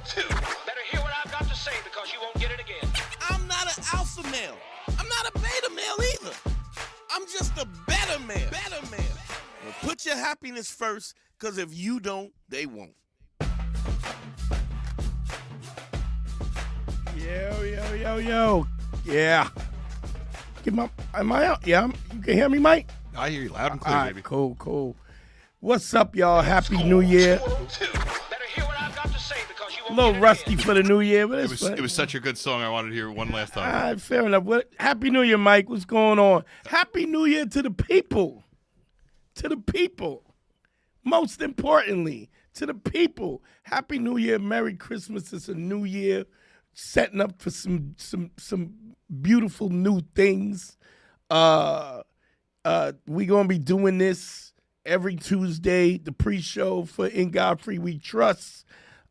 Better hear what I've got to say because you won't get it again. I'm not an alpha male. I'm not a beta male either. I'm just a better man. Well, put your happiness first, because if you don't, they won't. Yo. Yeah. Am I out? Yeah, you can hear me, Mike? I hear you loud and clear, All right, baby. Cool. What's up, y'all? Happy New Year. Better hear what I've got to say because you A won't little get it rusty again. for the new year, but It it's was such a good song. I wanted to hear it one last time. All right, fair enough. Happy New Year, Mike. What's going on? Happy New Year to the people. To the people. Most importantly, to the people. Happy New Year. Merry Christmas. It's a new year. Setting up for some beautiful new things. We gonna be doing this every Tuesday, the pre-show for In Godfrey We Trust.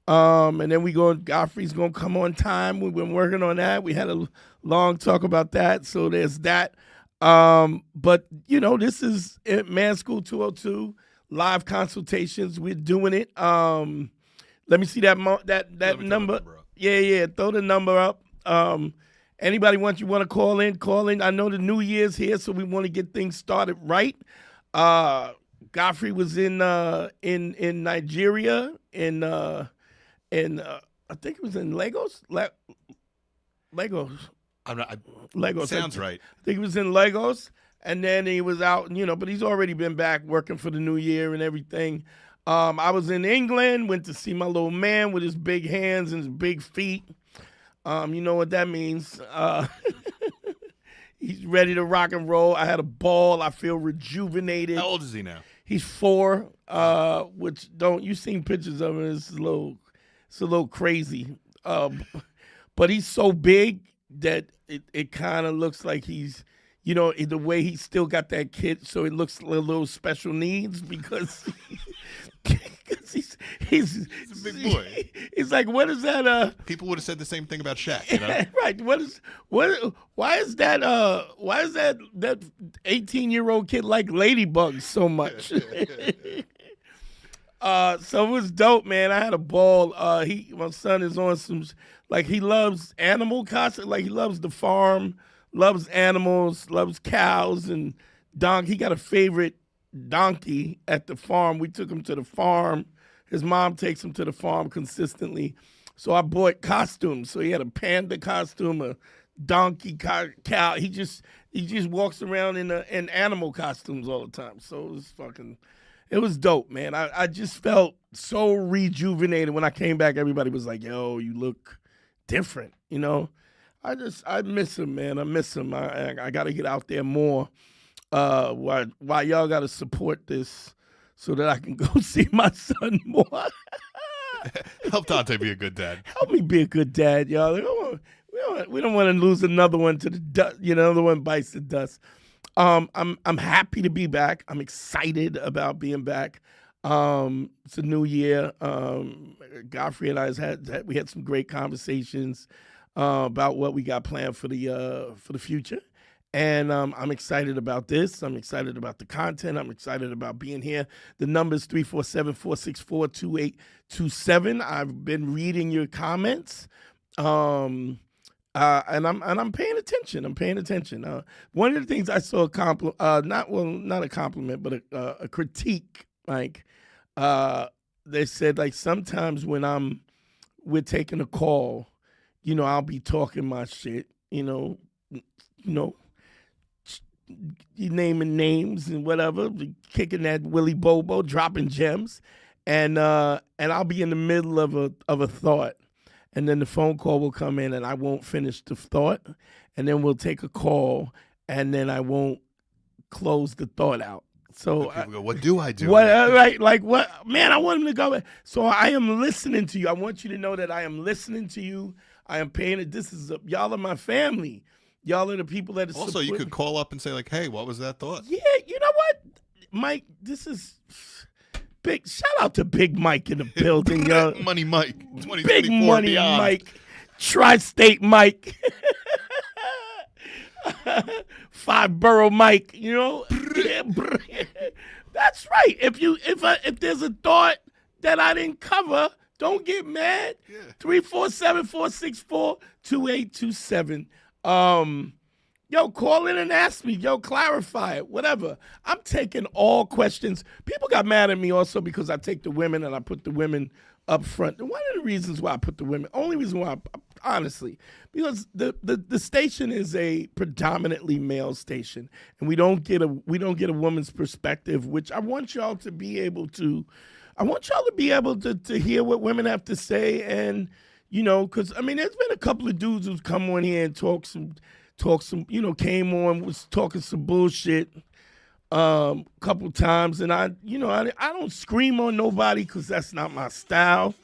And then Godfrey's gonna come on time. We've been working on that. We had a long talk about that, so there's that. But this is Man School 202 live consultations. We're doing it. Let me see that number. Yeah. Throw the number up. Anybody you want to call in. I know the New Year's here, so we want to get things started right. Godfrey was in Nigeria I think it was in Lagos. Lagos. Lagos. Sounds right. I think he was in Lagos, and then he was out, but he's already been back working for the new year and everything. I was in England, went to see my little man with his big hands and his big feet. You know what that means. He's ready to rock and roll. I had a ball. I feel rejuvenated. How old is he now? He's 4, you've seen pictures of him. It's a little crazy. But he's so big that it kind of looks like he's, the way he's still got that kid, so it looks a little special needs because he's a big boy. He's like, what is that? People would have said the same thing about Shaq, Right. Why is that 18-year-old kid like ladybugs so much? So it was dope, man. I had a ball. My son is on some, he loves animal concept. He loves the farm, loves animals, loves cows and donkey. He got a favorite donkey at the farm. We took him to the farm. His mom takes him to the farm consistently. So I bought costumes. So he had a panda costume, a donkey cow. He just walks around in animal costumes all the time. So it was dope, man. I just felt so rejuvenated when I came back. Everybody was like, yo, you look different, I miss him, man. I miss him. I got to get out there more. Why y'all got to support this so that I can go see my son more. Help Dante be a good dad. Help me be a good dad, y'all. We don't want to lose another one to the dust. Another one bites the dust. I'm happy to be back. I'm excited about being back. It's a new year. Godfrey and I we had some great conversations about what we got planned for the future. And I'm excited about this. I'm excited about the content. I'm excited about being here. The number is 347-464-2827. I've been reading your comments. And I'm paying attention. One of the things I saw not a compliment, but a critique. They said sometimes when we're taking a call, I'll be talking my shit, you naming names and whatever, kicking that Willy Bobo, dropping gems, and I'll be in the middle of a thought. And then the phone call will come in and I won't finish the thought. And then we'll take a call and then I won't close the thought out. So people go, what do I do? What, right? What? Man, I want him to go. So I am listening to you. I want you to know that I am listening to you. I am paying it. Y'all are my family. Y'all are the people that are also, you could call up and say hey, what was that thought? Yeah, you know what? Mike, this is... Big shout out to Big Mike in the building, yo. Money Mike. Big Money beyond. Mike. Tri-State Mike. 5-borough Mike, That's right. If there's a thought that I didn't cover, Don't get mad. Yeah. 347-464-2827. Yo, call in and ask me. Yo, clarify it. Whatever. I'm taking all questions. People got mad at me also because I take the women and I put the women up front. And one of the reasons why I put the women, only reason why, honestly, because the station is a predominantly male station, and we don't get a woman's perspective, which I want y'all to be able to. I want y'all to be able to hear what women have to say, and because I mean, there's been a couple of dudes who's come on here and talk some, came on, was talking some bullshit couple times, and I don't scream on nobody because that's not my style,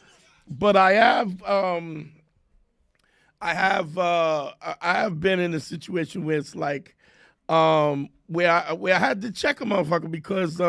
but I have been in a situation where it's like where I had to check a motherfucker because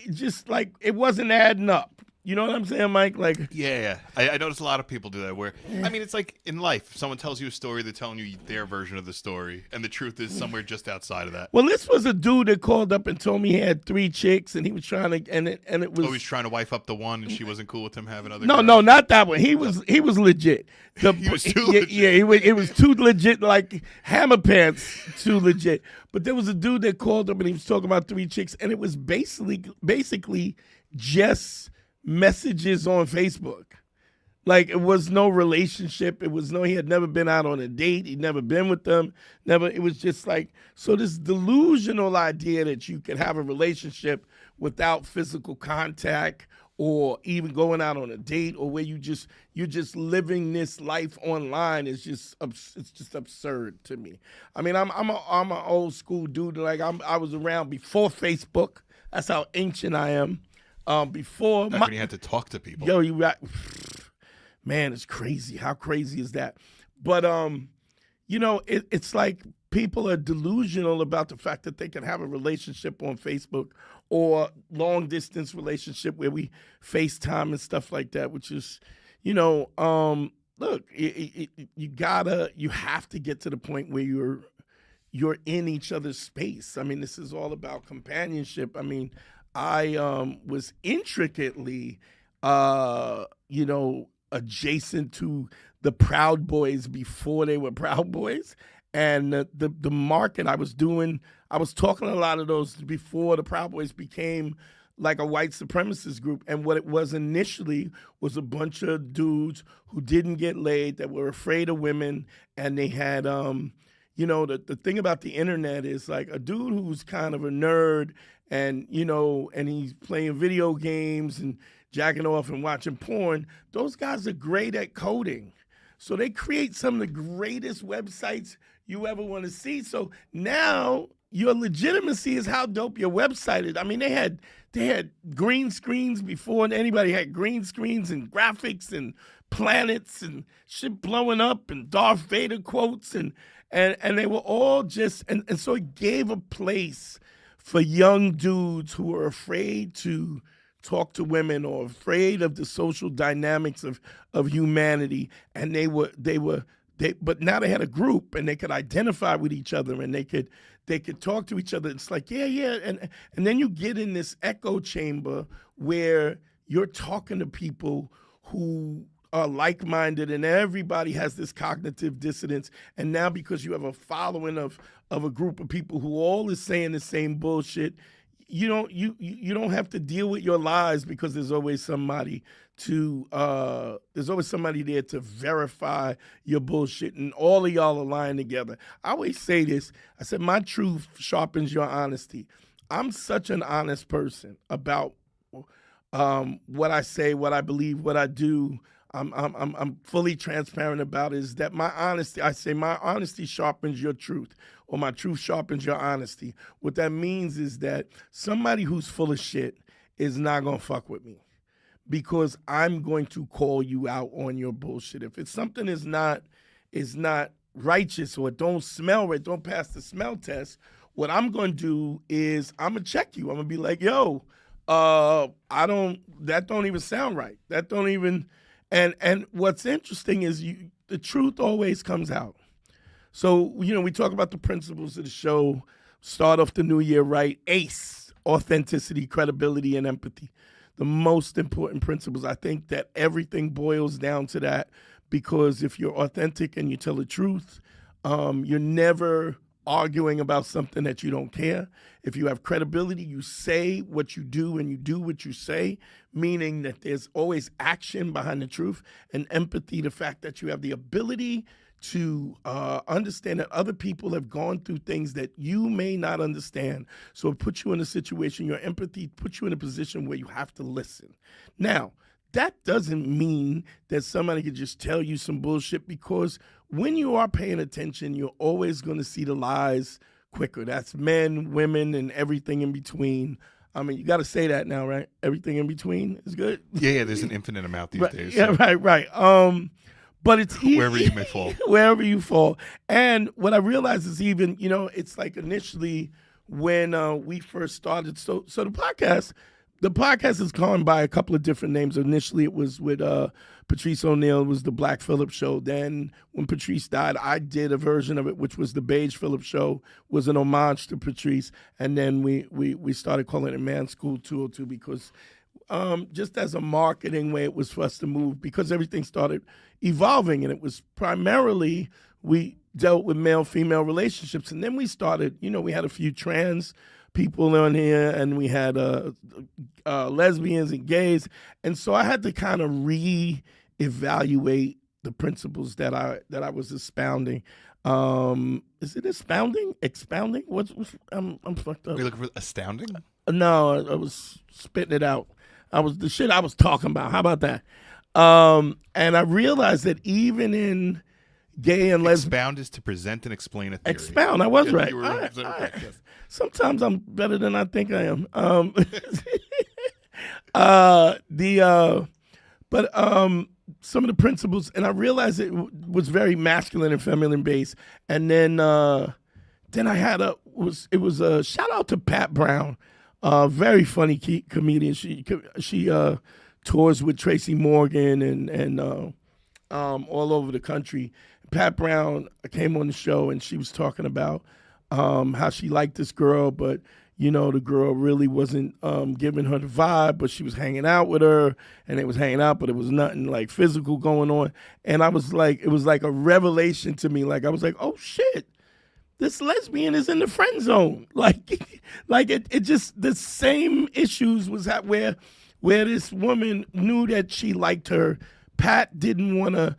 just like it wasn't adding up. You know what I'm saying, Mike? Like, Yeah. I notice a lot of people do that where, I mean, it's like in life, someone tells you a story, they're telling you their version of the story, and the truth is somewhere just outside of that. well, this was a dude that called up and told me he had 3 chicks, and he was trying to, and it was. Oh, he's trying to wife up the one, and she wasn't cool with him having other No, girls? no, not that one. He was legit. He was too legit. Yeah, it was too legit, like hammer pants, too legit. But there was a dude that called up and he was talking about 3 chicks, and it was basically just messages on Facebook. Like, it was no relationship. He had never been out on a date. He'd never been with them. It was just like, so this delusional idea that you can have a relationship without physical contact or even going out on a date, or where you're just living this life online is just absurd to me. I mean, I'm an old school dude. Like, I was around before Facebook. That's how ancient I am. Before Back when you had to talk to people. Yo, you right. Man, it's crazy. How crazy is that? But it's like people are delusional about the fact that they can have a relationship on Facebook or long distance relationship where we FaceTime and stuff like that, which is, look, you have to get to the point where you're in each other's space. I mean, this is all about companionship. I mean, I was intricately, adjacent to the Proud Boys before they were Proud Boys, and the market I was talking to a lot of those before the Proud Boys became like a white supremacist group. And what it was initially was a bunch of dudes who didn't get laid, that were afraid of women, and they had the thing about the internet is like a dude who's kind of a nerd and he's playing video games and jacking off and watching porn. Those guys are great at coding. So they create some of the greatest websites you ever want to see. So now your legitimacy is how dope your website is. I mean, they had green screens before anybody had green screens, and graphics and planets and shit blowing up and Darth Vader quotes and they were all just and so it gave a place for young dudes who were afraid to talk to women or afraid of the social dynamics of humanity, and but now they had a group and they could identify with each other and they could talk to each other. It's like, yeah, and then you get in this echo chamber where you're talking to people who are like-minded, and everybody has this cognitive dissonance. And now because you have a following of a group of people who all is saying the same bullshit, you don't have to deal with your lies because there's always somebody there to verify your bullshit, and all of y'all are lying together. I always say this. I said, my truth sharpens your honesty. I'm such an honest person about what I say, what I believe, what I do. I'm fully transparent about is that my honesty sharpens your truth, or my truth sharpens your honesty. What that means is that somebody who's full of shit is not gonna fuck with me, because I'm going to call you out on your bullshit. If it's something is not righteous, or it don't smell right, don't pass the smell test, what I'm gonna do is I'm gonna check you. I'm gonna be like, yo, that don't even sound right. That don't even. And what's interesting is the truth always comes out. So, we talk about the principles of the show, start off the new year right. ACE, authenticity, credibility, and empathy. the most important principles. I think that everything boils down to that, because if you're authentic and you tell the truth, you're never arguing about something that you don't care. If you have credibility, you say what you do and you do what you say, meaning that there's always action behind the truth, and empathy, the fact that you have the ability to understand that other people have gone through things that you may not understand. So it puts you in a situation, your empathy puts you in a position where you have to listen. Now, that doesn't mean that somebody could just tell you some bullshit, because when you are paying attention, you're always going to see the lies quicker. That's men, women, and everything in between. I mean, you got to say that now, right? Everything in between is good. Yeah, there's an infinite amount these days. Yeah, So. right. But it's Wherever you may fall. Wherever you fall. And what I realized is even, it's like initially when we first started, so the podcast has gone by a couple of different names. Initially, it was with Patrice O'Neal. It was the Black Phillip Show. Then when Patrice died, I did a version of it, which was the Beige Phillip Show, was an homage to Patrice. And then we started calling it Man School 202 because just as a marketing way, it was for us to move, because everything started evolving. And it was primarily, we dealt with male-female relationships. And then we started, we had a few trans people on here, and we had lesbians and gays, and so I had to kind of reevaluate the principles that I was expounding. Is it expounding? Expounding? I'm fucked up. Are you looking for astounding? No, I was spitting it out. I was the shit I was talking about. How about that? And I realized that even in gay and lesbian. Expound is to present and explain a theory. Expound. I was Yeah, right. you were All right. right. Yes. Sometimes I'm better than I think I am. Some of the principles, and I realized it was very masculine and feminine based. And then I had it was a shout out to Pat Brown, very funny comedian. She tours with Tracy Morgan and all over the country. Pat Brown came on the show, and she was talking about how she liked this girl, but the girl really wasn't giving her the vibe, but she was hanging out with her, and it was hanging out, but it was nothing like physical going on. And I was like, it was like a revelation to me. Like I was like, oh shit, this lesbian is in the friend zone. Like it just, the same issues was at where this woman knew that she liked her. Pat didn't want to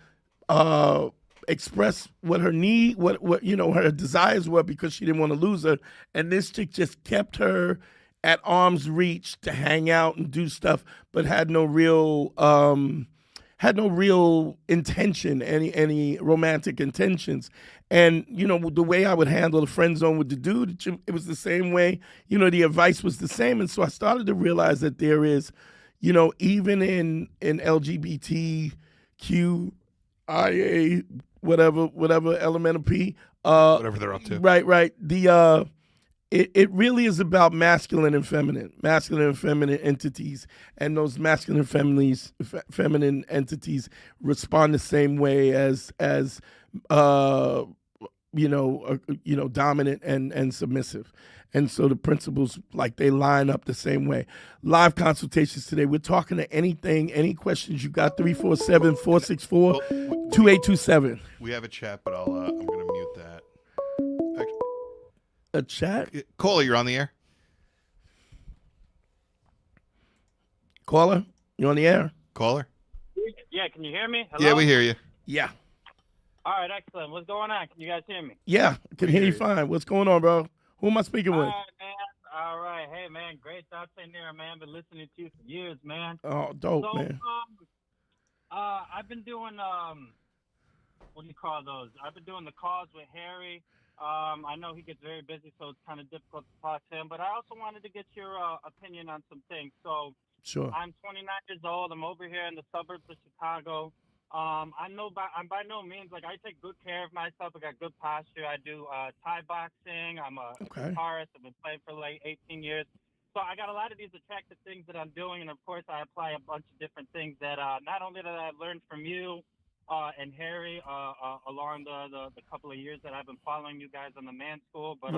express what her need, what her desires were, because she didn't want to lose her. And this chick just kept her at arm's reach to hang out and do stuff, but had no real intention, any romantic intentions. And the way I would handle the friend zone with the dude, it was the same way. The advice was the same. And so I started to realize that there is, even in LGBTQIA, whatever element of P, Whatever they're up to. Right. It really is about masculine and feminine entities, and those masculine and feminine entities respond the same way as dominant and submissive. And so the principles, like, they line up the same way. Live consultations today. We're talking to any questions you got, 347-464-2827. We have a chat, but I'm going to mute that. A chat? Caller, you're on the air. Caller, you on the air? Caller? Yeah, can you hear me? Hello? Yeah, we hear you. Yeah. All right, excellent. What's going on? Can you guys hear me? Yeah, I can hear you fine. What's going on, bro? Who am I speaking with? All right, man. All right. Hey, man. Great Dante Nero, man. Been listening to you for years, man. Oh, dope, So, man. I've been doing, what do you call those? I've been doing the calls with Harry. I know he gets very busy, so it's kind of difficult to talk to him. But I also wanted to get your opinion on some things. So, Sure. I'm 29 years old. I'm over here in the suburbs of Chicago. I'm by no means, like, I take good care of myself. I got good posture. I do Thai boxing. I'm a guitarist. I've been playing for like 18 years. So I got a lot of these attractive things that I'm doing, and of course I apply a bunch of different things that not only that I've learned from you and Harry along the couple of years that I've been following you guys on the Man School, but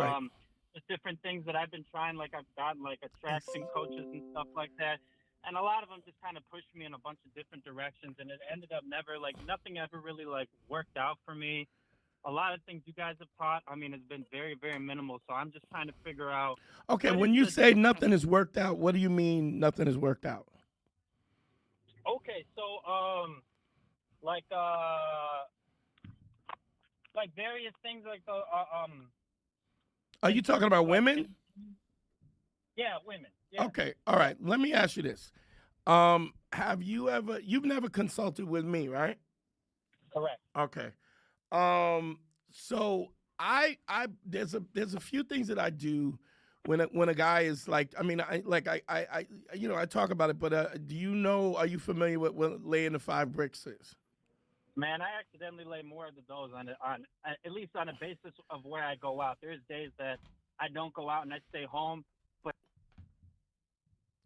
just different things that I've been trying. Like, I've gotten like attraction coaches and stuff like that. and a lot of them just kind of pushed me in a bunch of different directions, and it ended up nothing ever really worked out for me. A lot of things you guys have taught, I mean, it's been very, very minimal. So I'm just trying to figure out. Okay, when you say nothing has worked out, what do you mean nothing has worked out? Okay, so various things Are you talking about women? Yeah, women. Yeah. Okay, all right. Let me ask you this: you've never consulted with me, right? Correct. Okay. So there's a few things that I do when a guy is I talk about it, but are you familiar with what laying the 5 bricks is? Man, I accidentally lay more of those on at least on a basis of where I go out. There's days that I don't go out and I stay home, but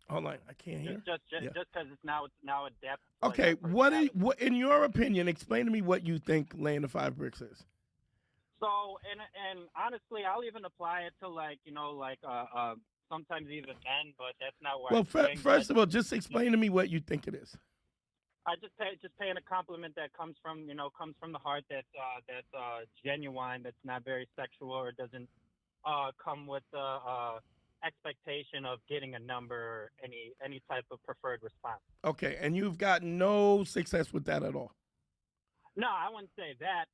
hold on, I can't hear. Just because it's now a depth. Okay, what in your opinion? Explain to me what you think laying the 5 bricks is. So and honestly, I'll even apply it to sometimes even men, but that's not where. Well, first of all, just explain to me what you think it is. I just paying a compliment that comes from the heart, that's genuine, that's not very sexual, or doesn't come with the expectation of getting a number or any type of preferred response. Okay, and you've got no success with that at all. No, I wouldn't say that.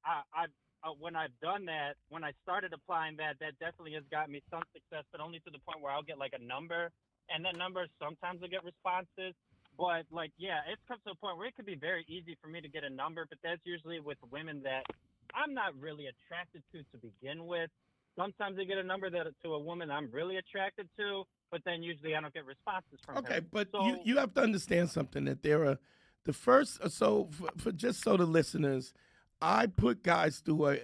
When I've done that, when I started applying that definitely has got me some success, but only to the point where I'll get a number, and that number sometimes will get responses. But it comes to a point where it could be very easy for me to get a number, but that's usually with women that I'm not really attracted to begin with. Sometimes I get a number to a woman I'm really attracted to, but then usually I don't get responses from her. Okay, but you have to understand something, that there are for the listeners, I put guys through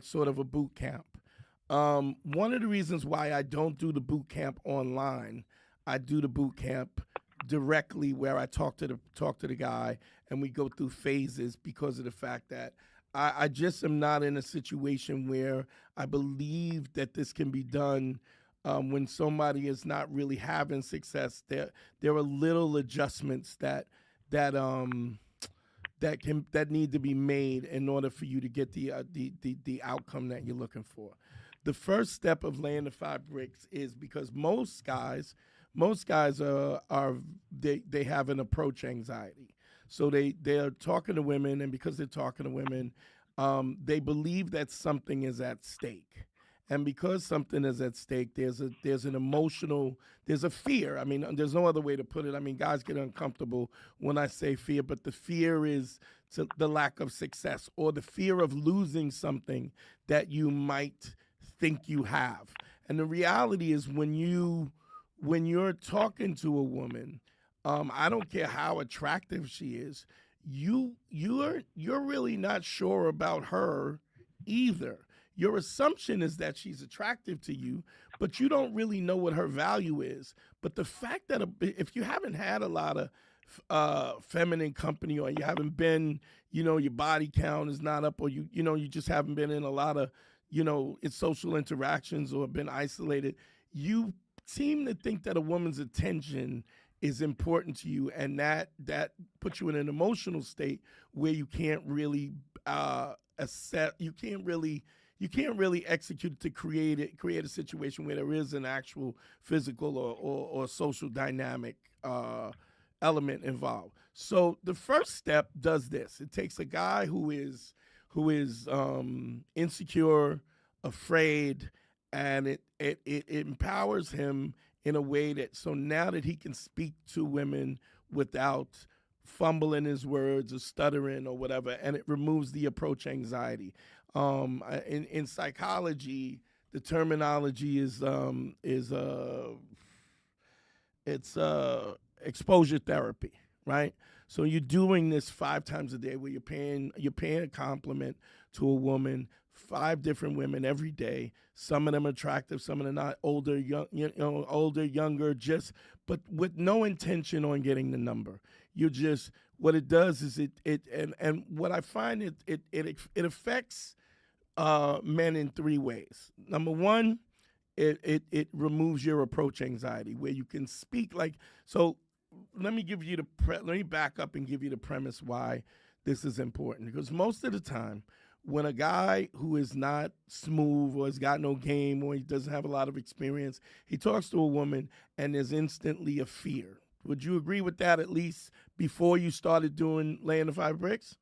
sort of a boot camp. One of the reasons why I don't do the boot camp online, I do the boot camp directly, where I talk to the guy and we go through phases, because of the fact that I just am not in a situation where I believe that this can be done when somebody is not really having success. There are little adjustments that need to be made in order for you to get the outcome that you're looking for. The first step of laying the 5 bricks is because most guys they have an approach anxiety. So they're talking to women, and because they're talking to women, they believe that something is at stake. And because something is at stake, there's a fear. I mean, there's no other way to put it. I mean, guys get uncomfortable when I say fear, but the fear is the lack of success, or the fear of losing something that you might think you have. And the reality is, when you're talking to a woman, I don't care how attractive she is, you're really not sure about her either. Your assumption is that she's attractive to you, but you don't really know what her value is. But the fact that if you haven't had a lot of feminine company, or you haven't been, your body count is not up, or you just haven't been in a lot of, social interactions, or been isolated, you seem to think that a woman's attention is important to you, and that puts you in an emotional state where you can't really assess, you can't really execute to create a situation where there is an actual physical or social dynamic element involved. So the first step does this. It takes a guy who is insecure, afraid, and it empowers him in a way that, so now that he can speak to women without fumbling his words or stuttering or whatever, and it removes the approach anxiety. In psychology, the terminology is exposure therapy, right? So you're doing this 5 times a day, where you're paying a compliment to a woman, 5 different women every day. Some of them attractive, some of them not, older, older, younger, but with no intention on getting the number. You just, what it does is and what I find it affects men in 3 ways. Number 1, it removes your approach anxiety, where you can speak so let me back up and give you the premise why this is important. Because most of the time, when a guy who is not smooth or has got no game or he doesn't have a lot of experience, he talks to a woman and there's instantly a fear. Would you agree with that, at least before you started laying the 5 bricks?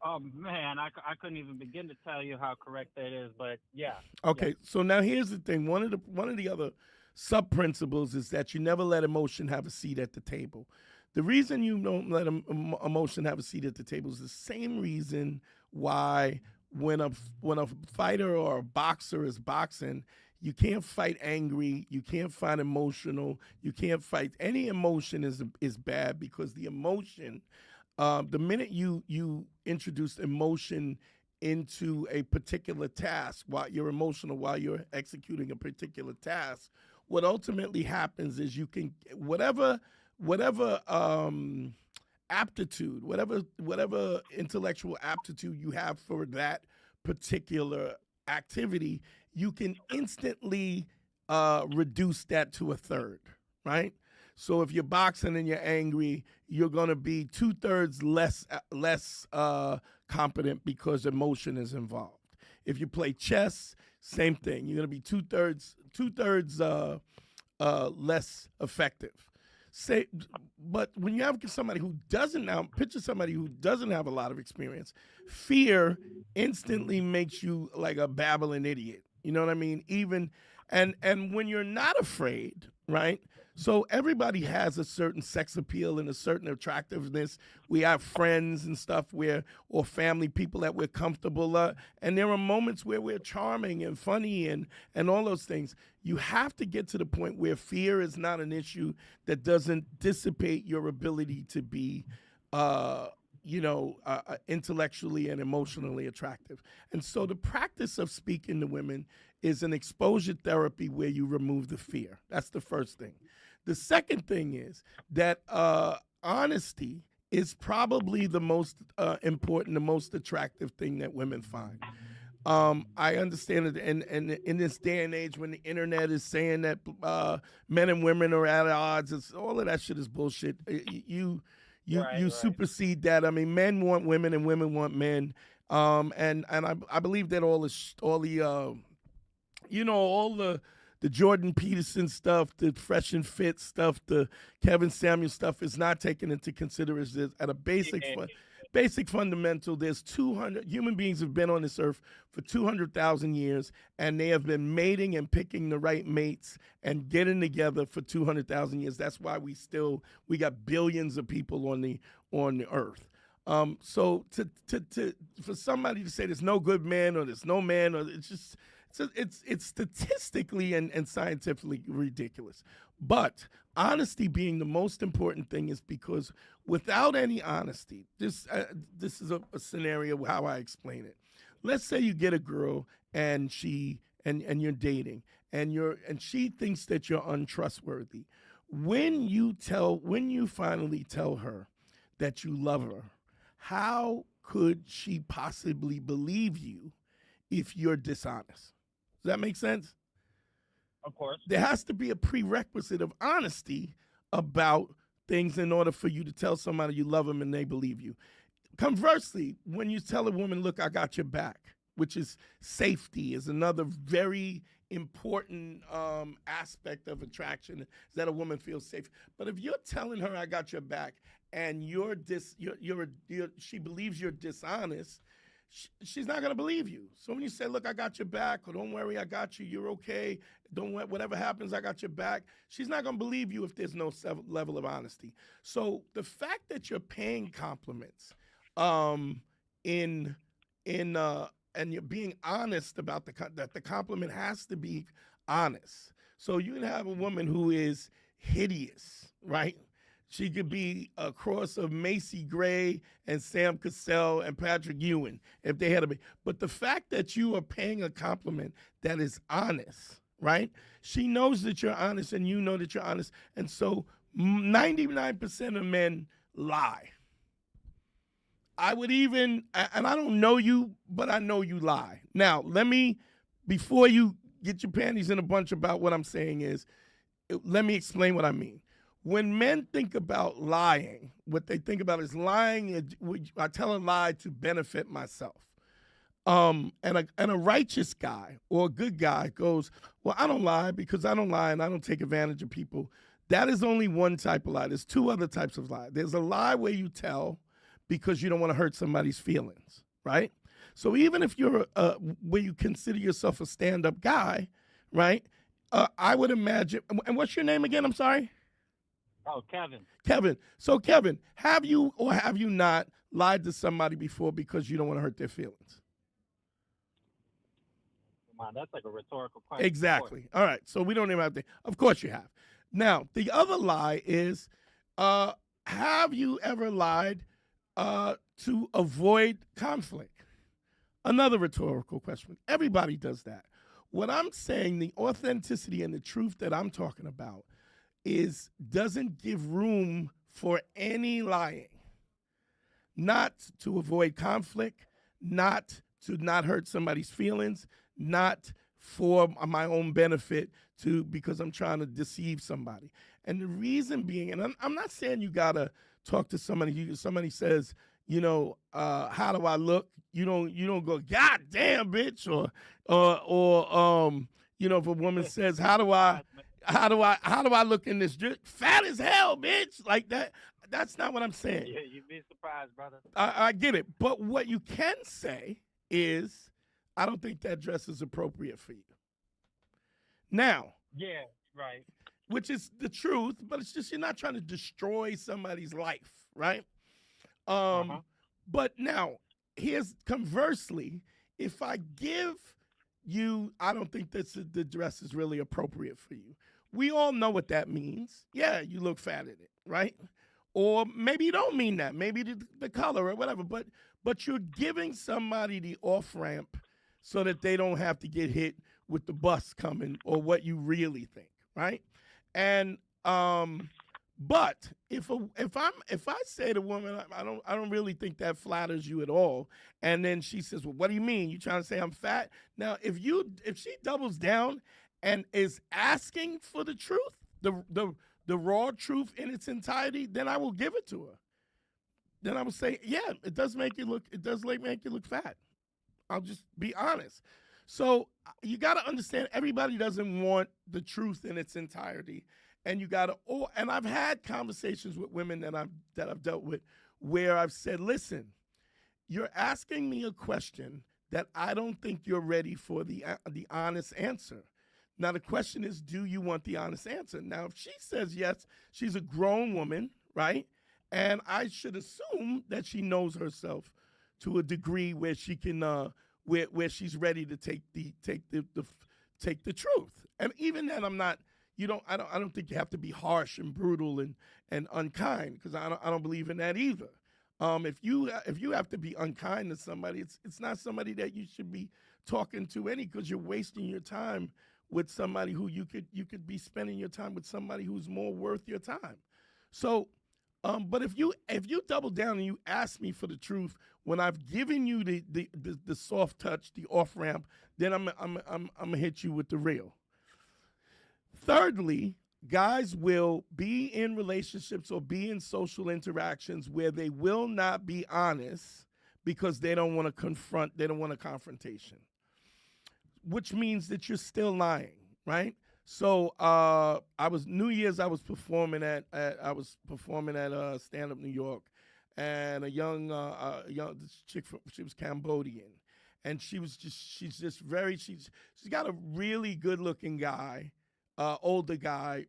Oh man, I couldn't even begin to tell you how correct that is, but yeah. Okay, yeah. So now here's the thing. One of the other sub principles is that you never let emotion have a seat at the table. The reason you don't let emotion have a seat at the table is the same reason why when a fighter or a boxer is boxing, you can't fight angry, you can't fight emotional, you can't fight any emotion is bad, because the emotion, the minute you introduce emotion into a particular task, while you're emotional, while you're executing a particular task, what ultimately happens is you can whatever aptitude, whatever intellectual aptitude you have for that particular activity, you can instantly reduce that to a third, right? So if you're boxing and you're angry, you're going to be 2/3 less competent because emotion is involved. If you play chess, same thing. You're going to be 2/3 less effective. But when you have somebody who doesn't picture somebody who doesn't have a lot of experience, fear instantly makes you like a babbling idiot. You know what I mean? And when you're not afraid, right? So everybody has a certain sex appeal and a certain attractiveness. We have friends and stuff or family people that we're comfortable and there are moments where we're charming and funny and all those things. You have to get to the point where fear is not an issue that doesn't dissipate your ability to be intellectually and emotionally attractive. And so the practice of speaking to women is an exposure therapy where you remove the fear. That's the first thing. The second thing is that honesty is probably the most important, the most attractive thing that women find. I understand it, and in this day and age when the internet is saying that men and women are at odds, all of that shit is bullshit. You supersede that. I mean, men want women and women want men, and I believe that all the Jordan Peterson stuff, the Fresh and Fit stuff, the Kevin Samuel stuff is not taken into consideration at a basic fundamental. There's 200 human beings have been on this earth for 200,000 years, and they have been mating and picking the right mates and getting together for 200,000 years. That's why we got billions of people on the earth. So for somebody to say there's no good man or there's no man, or it's statistically and scientifically ridiculous. But honesty being the most important thing is because without any honesty, this is a scenario how I explain it. Let's say you get a girl and you're dating and she thinks that you're untrustworthy. When you finally tell her that you love her, how could she possibly believe you if you're dishonest? Does that make sense? Of course. There has to be a prerequisite of honesty about things in order for you to tell somebody you love them and they believe you. Conversely, when you tell a woman, look, I got your back, which is safety, is another very important aspect of attraction, is that a woman feels safe. But if you're telling her I got your back and she believes you're dishonest, she's not going to believe you. So when you say, look, I got your back, or don't worry, I got you, you're okay, whatever happens, I got your back, she's not going to believe you if there's no level of honesty. So the fact that you're paying compliments and you're being honest about that the compliment has to be honest. So you can have a woman who is hideous, right? She could be a cross of Macy Gray and Sam Cassell and Patrick Ewing if they had a. But the fact that you are paying a compliment that is honest, right? She knows that you're honest and you know that you're honest. And so 99% of men lie. I would even, and I don't know you, but I know you lie. Now, before you get your panties in a bunch about what I'm saying let me explain what I mean. when men think about lying, what they think about is lying. I tell a lie to benefit myself. And a righteous guy or a good guy goes, well, I don't lie because I don't lie and I don't take advantage of people. That is only one type of lie. There's two other types of lie. There's a lie where you tell because you don't want to hurt somebody's feelings, right? So even if you're where you consider yourself a stand-up guy, right? I would imagine. And what's your name again? I'm sorry. Oh, Kevin. Kevin. So Kevin, have you or have you not lied to somebody before because you don't want to hurt their feelings? Come on, that's like a rhetorical question. Exactly. All right. So we don't even have to. Of course you have. Now, the other lie is, have you ever lied to avoid conflict? Another rhetorical question. Everybody does that. What I'm saying, the authenticity and the truth that I'm talking about doesn't give room for any lying. Not to avoid conflict, not to not hurt somebody's feelings, not for my own benefit because I'm trying to deceive somebody. And the reason being, and I'm not saying you gotta talk to somebody. Somebody says, how do I look? You don't go, God damn, bitch, or if a woman says, how do I look in this dress? Fat as hell, bitch, like that. That's not what I'm saying. Yeah, you'd be surprised, brother. I get it, but what you can say is, I don't think that dress is appropriate for you. Now. Yeah, right. Which is the truth, but it's just you're not trying to destroy somebody's life, right? But now, here's conversely, if I give you, I don't think the dress is really appropriate for you. We all know what that means. Yeah, you look fat in it, right? Or maybe you don't mean that. Maybe the color or whatever, but you're giving somebody the off-ramp so that they don't have to get hit with the bus coming or what you really think, right? And but if I say to a woman, I don't really think that flatters you at all, and then she says, well, what do you mean? You trying to say I'm fat? Now, if she doubles down and is asking for the truth, the raw truth in its entirety, then I will give it to her. Then I will say, yeah, it does make you look fat. I'll just be honest. So you got to understand, everybody doesn't want the truth in its entirety. And you got to, and I've had conversations with women that I've dealt with where I've said, listen, you're asking me a question that I don't think you're ready for the honest answer. Now, the question is, do you want the honest answer? Now, if she says yes, she's a grown woman, right? And I should assume that she knows herself to a degree where she can, where she's ready to take the truth. And even then, I don't think you have to be harsh and brutal and unkind, because I don't believe in that either. If you have to be unkind to somebody, it's not somebody that you should be talking to because you're wasting your time with somebody who you could be spending your time with somebody who's more worth your time. So, but if you double down and you ask me for the truth when I've given you the soft touch, the off ramp, then I'm gonna hit you with the real. Thirdly, guys will be in relationships or be in social interactions where they will not be honest because they don't want to confront, they don't want a confrontation, which means that you're still lying, right? So New Year's I was performing at Stand Up New York, and a young chick she was Cambodian, and she's got a really good looking guy. Older guy,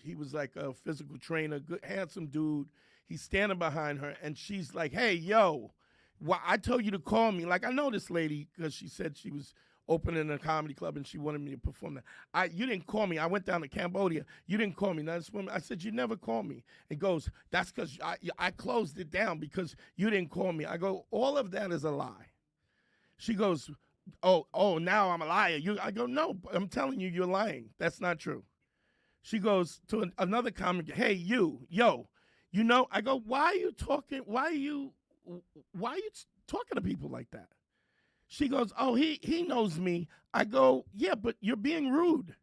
he was like a physical trainer, good, handsome dude. He's standing behind her, and she's like, hey, yo, I told you to call me. Like, I know this lady because she said she was opening a comedy club and she wanted me to perform that. You didn't call me. I went down to Cambodia. You didn't call me. Now, this woman, I said, you never call me. It goes, that's because I closed it down because you didn't call me. I go, all of that is a lie. She goes, oh, now I'm a liar. I go, no, I'm telling you, you're lying. That's not true. She goes to another comic, hey, yo, I go, why are you talking to people like that? She goes, oh, he knows me. I go, yeah, but you're being rude.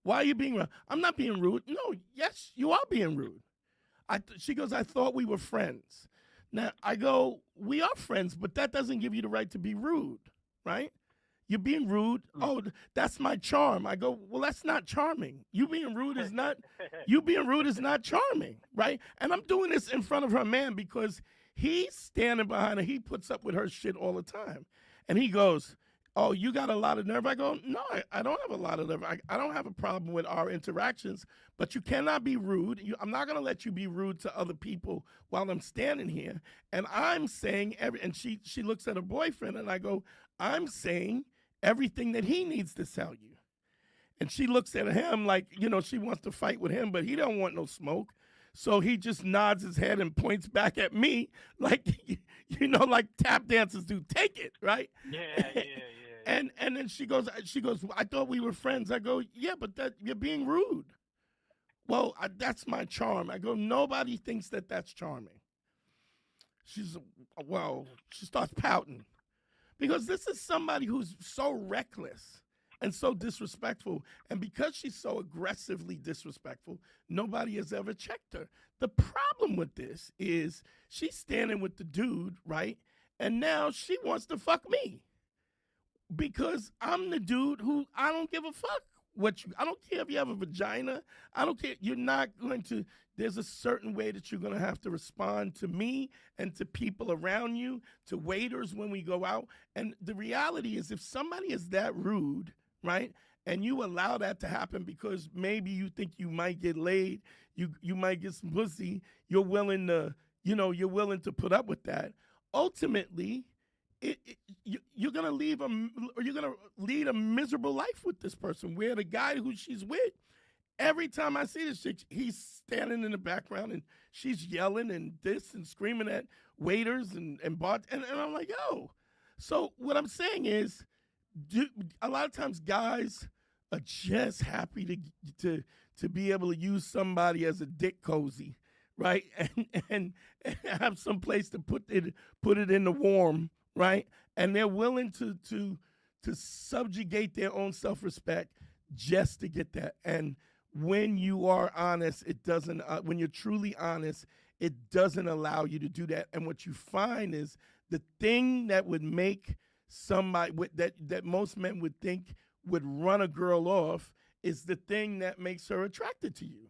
Why are you being rude? I'm not being rude. No, yes, you are being rude. She goes, I thought we were friends. Now, I go, we are friends, but that doesn't give you the right to be rude, right? You're being rude. Oh, that's my charm. I go, well, that's not charming. You being rude is not charming, right? And I'm doing this in front of her man because he's standing behind her. He puts up with her shit all the time. And he goes, oh, you got a lot of nerve? I go, no, I don't have a lot of nerve. I don't have a problem with our interactions, but you cannot be rude. I'm not going to let you be rude to other people while I'm standing here. And I'm saying, and she looks at her boyfriend, and I go, I'm saying everything that he needs to tell you. And she looks at him like, she wants to fight with him, but he don't want no smoke. So he just nods his head and points back at me like, like tap dancers do. Take it, right? Yeah. And then she goes, I thought we were friends. I go, yeah, but you're being rude. Well, that's my charm. I go, nobody thinks that that's charming. She starts pouting. Because this is somebody who's so reckless and so disrespectful. And because she's so aggressively disrespectful, nobody has ever checked her. The problem with this is she's standing with the dude, right? And now she wants to fuck me. Because I'm the dude who I don't give a fuck I don't care if you have a vagina. I don't care. You're not going to, there's a certain way that you're going to have to respond to me and to people around you, to waiters when we go out. And the reality is if somebody is that rude, right, and you allow that to happen because maybe you think you might get laid, you might get some pussy, you're willing to put up with that. Ultimately, you're gonna lead a miserable life with this person. Where the guy who she's with, every time I see this chick, he's standing in the background and she's yelling and this and screaming at waiters and bart, and I'm like, yo. So what I'm saying is, a lot of times guys are just happy to be able to use somebody as a dick cozy, right, and have some place to put it in the warm. Right, and they're willing to subjugate their own self-respect just to get that. And when you are honest, it doesn't. When you're truly honest, it doesn't allow you to do that. And what you find is the thing that would make somebody that most men would think would run a girl off is the thing that makes her attracted to you,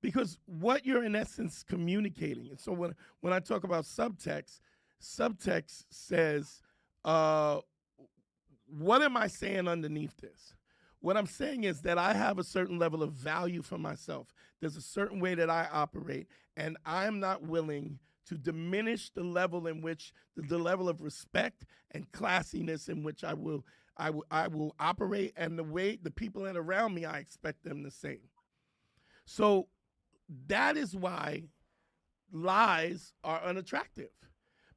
because what you're in essence communicating. And so when I talk about subtext says, what am I saying underneath this? What I'm saying is that I have a certain level of value for myself. There's a certain way that I operate, and I'm not willing to diminish the level in which the level of respect and classiness in which I will operate, and the way the people that are around me, I expect them the same. So that is why lies are unattractive.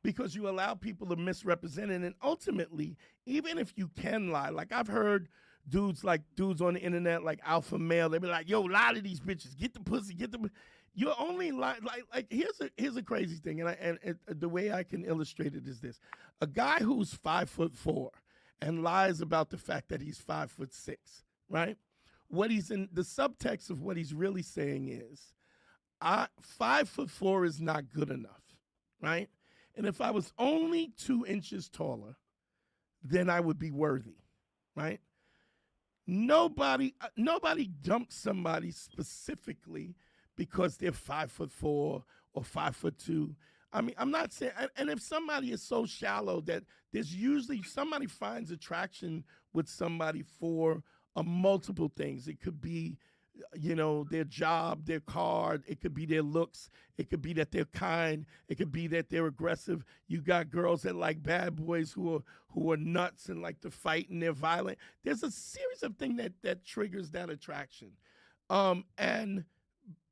Because you allow people to misrepresent it. And ultimately, even if you can lie, like I've heard dudes on the internet, like alpha male, they be like, yo, lie to these bitches, get the pussy, you're only like here's a crazy thing. And the way I can illustrate it is this. A guy who's 5'4" and lies about the fact that he's 5'6", right? What he's in, the subtext of what he's really saying is, 5'4" is not good enough, right? And if I was only 2 inches taller, then I would be worthy, right? Nobody dumps somebody specifically because they're 5'4" or 5'2". I mean, I'm not saying, and if somebody is so shallow that there's usually somebody finds attraction with somebody for multiple things. It could be, their job, their car. It could be their looks. It could be that they're kind. It could be that they're aggressive. You got girls that like bad boys who are nuts and like to fight and they're violent. There's a series of things that triggers that attraction. And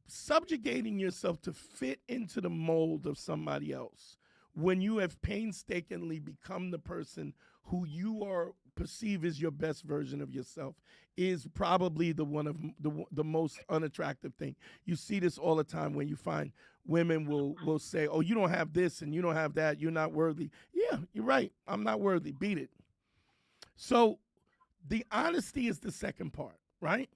subjugating yourself to fit into the mold of somebody else when you have painstakingly become the person who you are perceive as your best version of yourself is probably the most unattractive thing. You see this all the time when you find women will say, oh, you don't have this and you don't have that, you're not worthy. Yeah, you're right, I'm not worthy, beat it. So the honesty is the second part, right?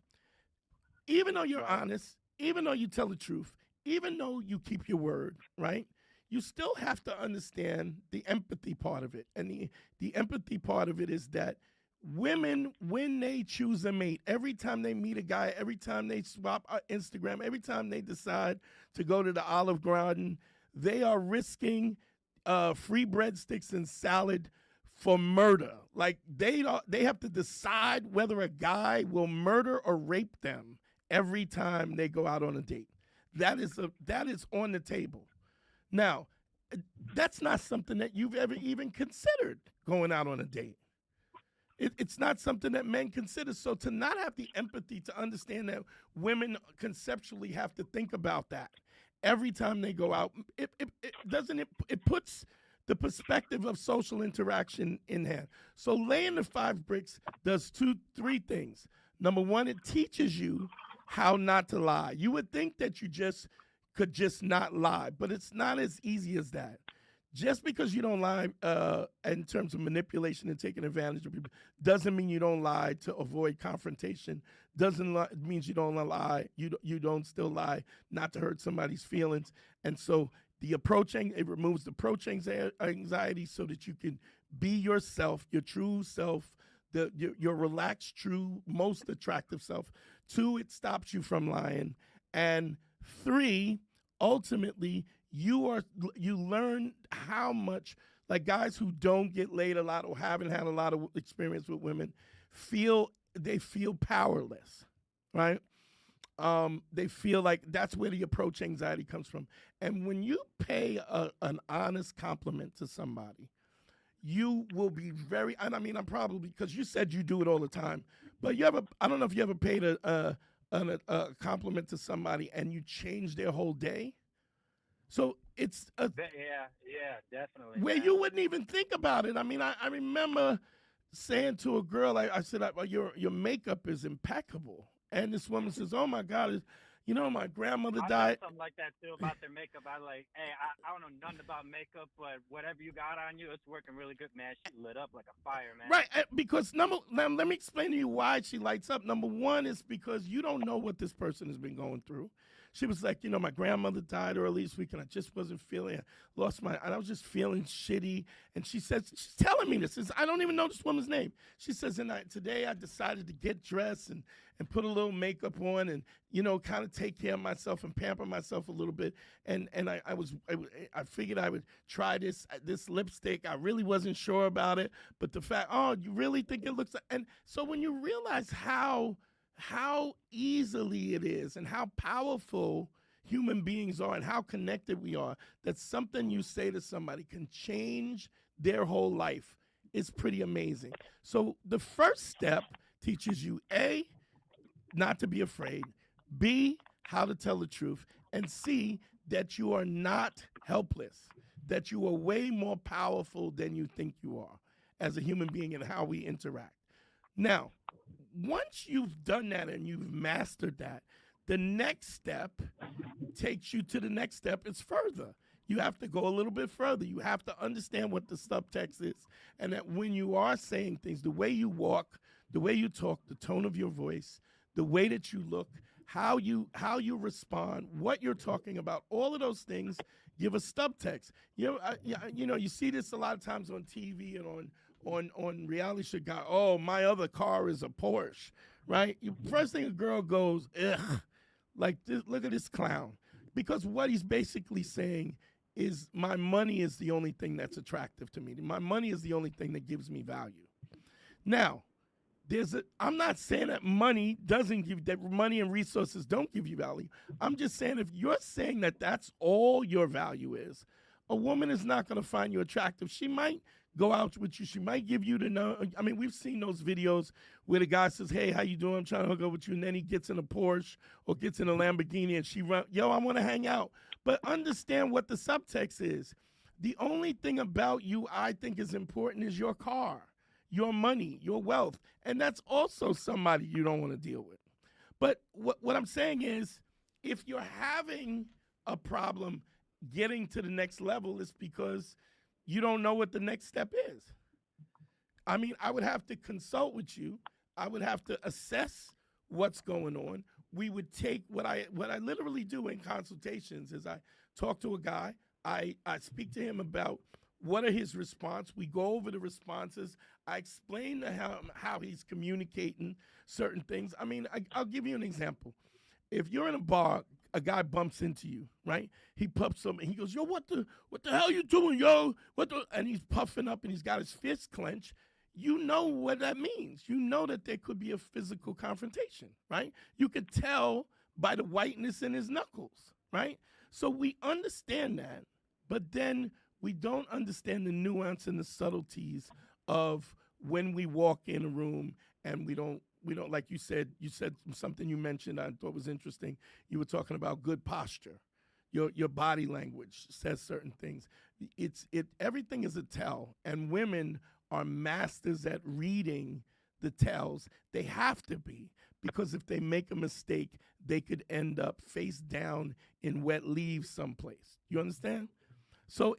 even though you're honest, even though you tell the truth, even though you keep your word, right? You still have to understand the empathy part of it. And the empathy part of it is that women, when they choose a mate, every time they meet a guy, every time they swap Instagram, every time they decide to go to the Olive Garden, they are risking free breadsticks and salad for murder. Like they have to decide whether a guy will murder or rape them every time they go out on a date. That is on the table. Now, that's not something that you've ever even considered, going out on a date. It's not something that men consider. So to not have the empathy to understand that women conceptually have to think about that every time they go out, it puts the perspective of social interaction in hand. So laying the 5 bricks does 3 things. Number one, it teaches you how not to lie. You would think that you could just not lie, but it's not as easy as that. Just because you don't lie in terms of manipulation and taking advantage of people doesn't mean you don't lie to avoid confrontation. Means you don't lie. You don't still lie not to hurt somebody's feelings. And so it removes the approach anxiety so that you can be yourself, your true self, your relaxed, true, most attractive self. 2, it stops you from lying. And 3, ultimately, you learn how much, like, guys who don't get laid a lot or haven't had a lot of experience with women feel powerless, right? They feel like that's where the approach anxiety comes from. And when you pay an honest compliment to somebody, you will be I'm probably, because you said you do it all the time, but I don't know if you ever paid a compliment to somebody and you changed their whole day. So it's yeah, definitely. Where you wouldn't even think about it. I mean, I remember saying to a girl, I said, your makeup is impeccable. And this woman says, oh my God, my grandmother died. I something like that too about their makeup. I like, hey, I don't know nothing about makeup, but whatever you got on you, it's working really good, man. She lit up like a fire, man. Right, because let me explain to you why she lights up. Number one is because you don't know what this person has been going through. She was like, my grandmother died early this week, and I just wasn't feeling, and I was just feeling shitty. And she says, she's telling me this. I don't even know this woman's name. She says, and today I decided to get dressed and put a little makeup on and, kind of take care of myself and pamper myself a little bit. And I figured I would try this lipstick. I really wasn't sure about it, but the fact, you really think it looks like, and so when you realize how easily it is and how powerful human beings are and how connected we are, that something you say to somebody can change their whole life, is pretty amazing. So the first step teaches you, A, not to be afraid, B, how to tell the truth, and C, that you are not helpless, that you are way more powerful than you think you are as a human being and how we interact. Now, once you've done that and you've mastered that, the next step takes you to the next step. It's further. You have to go a little bit further. You have to understand what the subtext is, and that when you are saying things, the way you walk, the way you talk, the tone of your voice, the way that you look, how you respond, what you're talking about, all of those things give a subtext. You see this a lot of times on TV and on reality show. Guy, oh, my other car is a Porsche, right? First thing a girl goes, ugh, like this, look at this clown, because what he's basically saying is my money is the only thing that's attractive to me. My money is the only thing that gives me value. Now, I'm not saying that money and resources don't give you value. I'm just saying if you're saying that that's all your value is, a woman is not going to find you attractive. She might go out with you. She might give you we've seen those videos where the guy says, hey, how you doing? I'm trying to hook up with you. And then he gets in a Porsche or gets in a Lamborghini and she runs, yo, I want to hang out. But understand what the subtext is. The only thing about you I think is important is your car, your money, your wealth. And that's also somebody you don't want to deal with. But what I'm saying is, if you're having a problem getting to the next level, it's because you don't know what the next step is. I mean, I would have to consult with you. I would have to assess what's going on, we would take what I literally do in consultations is I talk to a guy, I speak to him about what are his response. We go over the responses. I explain to him how he's communicating certain things. I mean, I'll give you an example. If you're in a bar, a guy bumps into you, right? He puffs something. He goes, "Yo, what the hell you doing, yo? What the?" And he's puffing up and he's got his fist clenched. You know what that means. You know that there could be a physical confrontation, right? You could tell by the whiteness in his knuckles, right? So we understand that, but then we don't understand the nuance and the subtleties of when we walk in a room and we don't, like you said something you mentioned I thought was interesting. You were talking about good posture. Your body language says certain things. Everything is a tell, and women are masters at reading the tells. They have to be, because if they make a mistake, they could end up face down in wet leaves someplace. You understand? So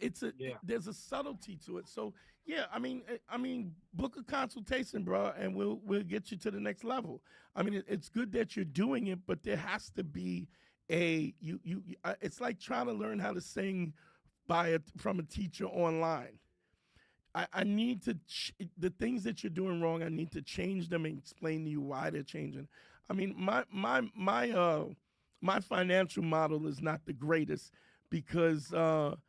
there's a subtlety to it. So yeah, I mean, book a consultation, bro, and we'll get you to the next level. I mean, it's good that you're doing it, but there has to be it's like trying to learn how to sing from a teacher online. I need to the things that you're doing wrong. I need to change them and explain to you why they're changing. I mean, my financial model is not the greatest because what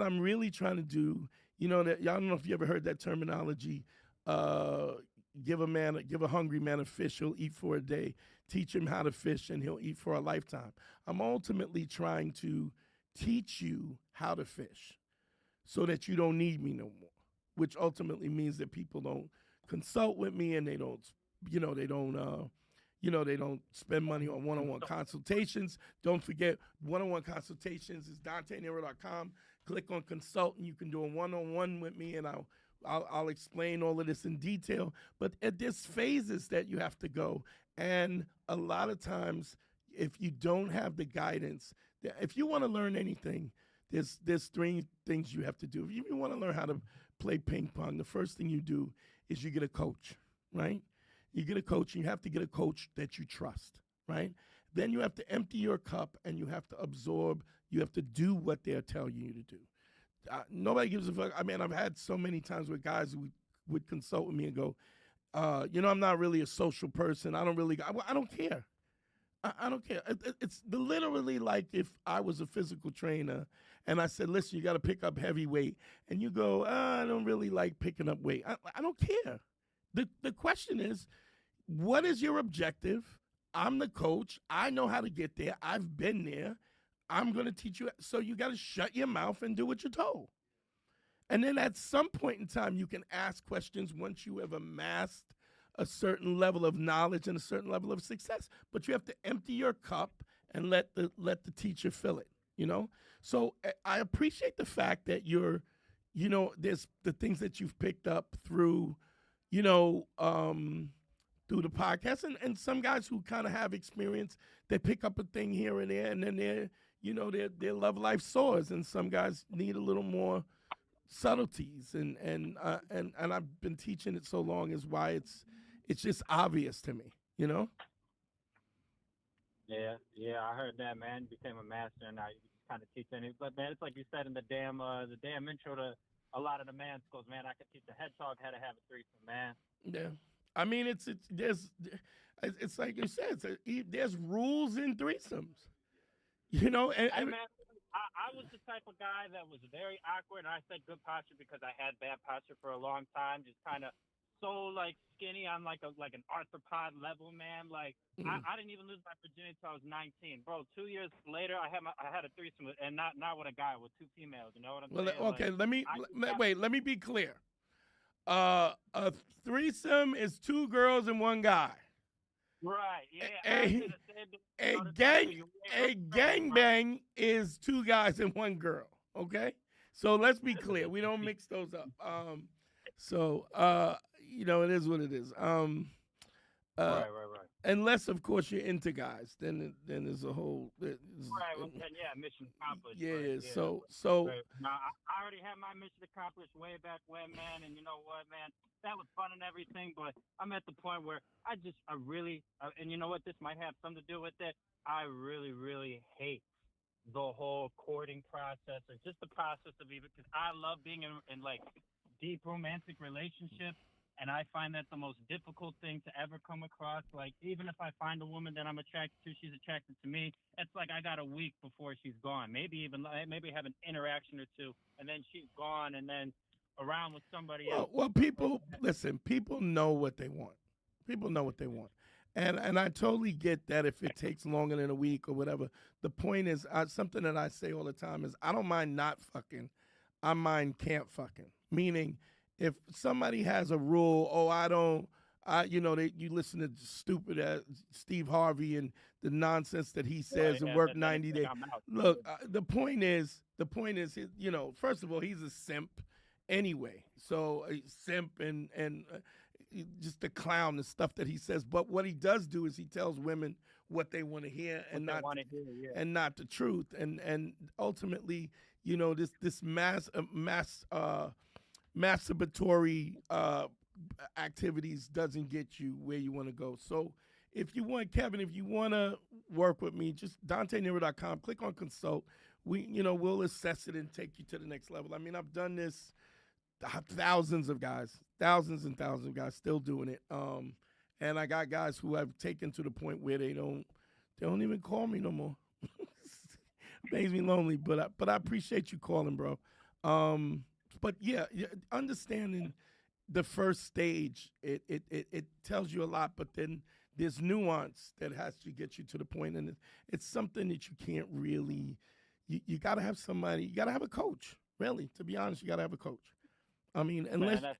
I'm really trying to do. That y'all don't know if you ever heard that terminology. Give a hungry man a fish, he'll eat for a day. Teach him how to fish, and he'll eat for a lifetime. I'm ultimately trying to teach you how to fish, so that you don't need me no more, which ultimately means that people don't consult with me and they don't spend money on one-on-one consultations. Don't forget, one-on-one consultations is DanteNero.com. Click on consult and you can do a one-on-one with me, and I'll explain all of this in detail. But there's phases that you have to go, and a lot of times, if you don't have the guidance, if you want to learn anything, there's three things you have to do. If you want to learn how to play ping pong, the first thing you do is you get a coach, right? You get a coach, and you have to get a coach that you trust, right? Then you have to empty your cup, and you have to absorb. You have to do what they're telling you to do. Nobody gives a fuck. I mean, I've had so many times where guys would consult with me and go, I'm not really a social person. I don't care. I don't care. It's literally like if I was a physical trainer and I said, listen, you got to pick up heavy weight. And you go, I don't really like picking up weight. I don't care. The question is, what is your objective? I'm the coach. I know how to get there. I've been there. I'm going to teach you. So you got to shut your mouth and do what you're told. And then at some point in time, you can ask questions once you have amassed a certain level of knowledge and a certain level of success. But you have to empty your cup and let the teacher fill it, So I appreciate the fact that there's the things that you've picked up through, through the podcast. And some guys who kind of have experience, they pick up a thing here and there, and then their love life soars. And some guys need a little more subtleties. And I've been teaching it so long is why it's just obvious to me, Yeah, I heard that, man. You became a master, and now you just kind of teach any. But man, it's like you said in the damn intro to a lot of the man schools, man. I could teach a hedgehog how to have a threesome, man. Yeah, I mean it's like you said, there's rules in threesomes, And man, I was the type of guy that was very awkward, and I said good posture because I had bad posture for a long time, just kind of so skinny. I'm like an arthropod level, man. I didn't even lose my virginity until I was 19, bro. 2 years later, I had a threesome and not with a guy, with two females. You know what I'm saying? Okay, let me be clear. A threesome is two girls and one guy. Right. Yeah. A gangbang is two guys and one girl. Okay, so let's be clear. We don't mix those up. So it is what it is. Right. Unless, of course, you're into guys, then there's a whole. Right. Well, then, mission accomplished. Yeah. Right, So. Right. Now, I already had my mission accomplished way back when, man. And you know what, man? That was fun and everything, but I'm at the point where I really, and you know what? This might have something to do with it. I really, really hate the whole courting process, or just the process of even, because I love being in like deep romantic relationships. And I find that the most difficult thing to ever come across. Like, even if I find a woman that I'm attracted to, she's attracted to me, it's like I got a week before she's gone. Maybe have an interaction or two, and then she's gone, and then around with somebody else. Well, people know what they want. People know what they want. And I totally get that if it takes longer than a week or whatever. The point is, something that I say all the time is, I don't mind not fucking. I mind can't fucking. Meaning, if somebody has a rule, you listen to stupid Steve Harvey and the nonsense that he says and work 90 days. Look, the point is, first of all, he's a simp anyway. So simp and just the clown, the stuff that he says. But what he does do is he tells women what they want to hear and not the truth. And ultimately, this masturbatory activities doesn't get you where you want to go. So if you want to work with me, just DanteNero.com, click on consult. We'll assess it and take you to the next level. I mean, I've done this, thousands and thousands of guys still doing it. And I got guys who I've taken to the point where they don't even call me no more. Makes me lonely, but I appreciate you calling, bro. But yeah, understanding the first stage, it tells you a lot, but then there's nuance that has to get you to the point, and it's something that you can't really. You got to have somebody. You got to have a coach. Really, to be honest, you got to have a coach. I mean, unless that's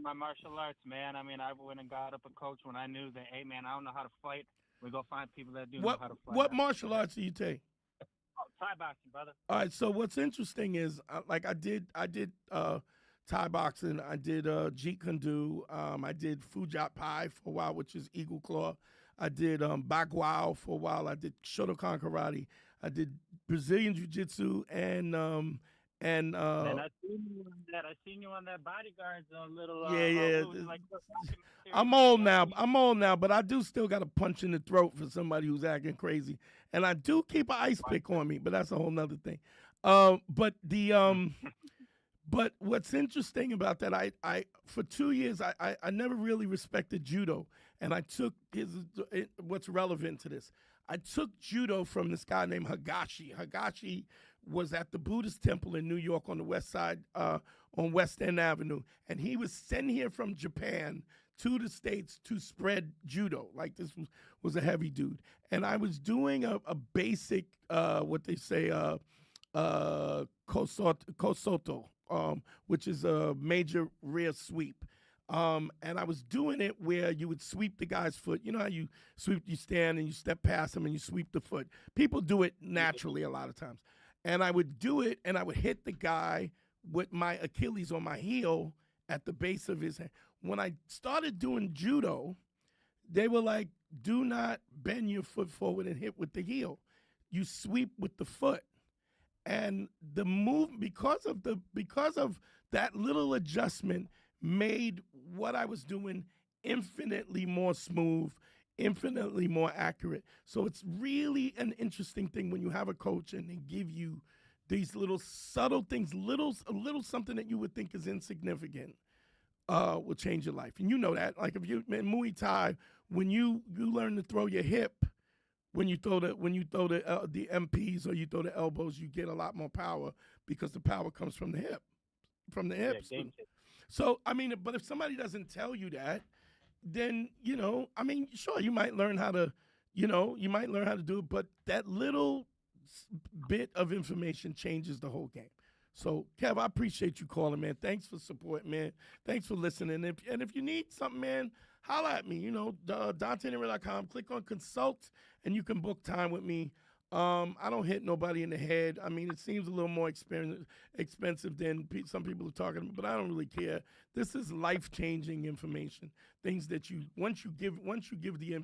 my martial arts, man. I mean, I went and got up a coach when I knew that, hey, man, I don't know how to fight. We go find people that do know how to fight. What martial arts do you take? Thai boxing, brother. All right. So what's interesting is, I did Thai boxing. I did Jeet Kune Do. I did Fujat Pai for a while, which is Eagle Claw. I did Bagwao for a while. I did Shotokan Karate. I did Brazilian Jiu Jitsu and and I seen you on that Bodyguards little. I'm old now, but I do still got a punch in the throat for somebody who's acting crazy, and I do keep an ice pick on me, but that's a whole nother thing. But what's interesting about that, I for 2 years I never really respected judo, and I took what's relevant to this. I took judo from this guy named Higashi. Higashi was at the Buddhist temple in New York on the west side, on West End Avenue, and he was sent here from Japan to the States to spread judo. Like, this was a heavy dude, and I was doing a basic what they say kosoto, which is a major rear sweep. And I was doing it where you would sweep the guy's foot. You know how you stand and you step past him and you sweep the foot. People do it naturally a lot of times. And I would do it and I would hit the guy with my Achilles on my heel at the base of his hand. When I started doing judo, they were like, do not bend your foot forward and hit with the heel. You sweep with the foot. And the move, because of that little adjustment, made what I was doing infinitely more smooth, infinitely more accurate. So it's really an interesting thing when you have a coach and they give you these little subtle things, a little something that you would think is insignificant will change your life. And you know that. Like, if you in Muay Thai, when you learn to throw your hip, when you throw the MPs or you throw the elbows, you get a lot more power because the power comes from the hips. Yeah, so, I mean, but if somebody doesn't tell you that, then, sure, you might learn how to do it, but that little bit of information changes the whole game. So, Kev, I appreciate you calling, man. Thanks for support, man. Thanks for listening. And if you need something, man, holla at me. DanteNero.com. Click on consult, and you can book time with me. I don't hit nobody in the head. I mean, it seems a little more expensive than some people are talking about, but I don't really care. This is life-changing information. Things that once you get the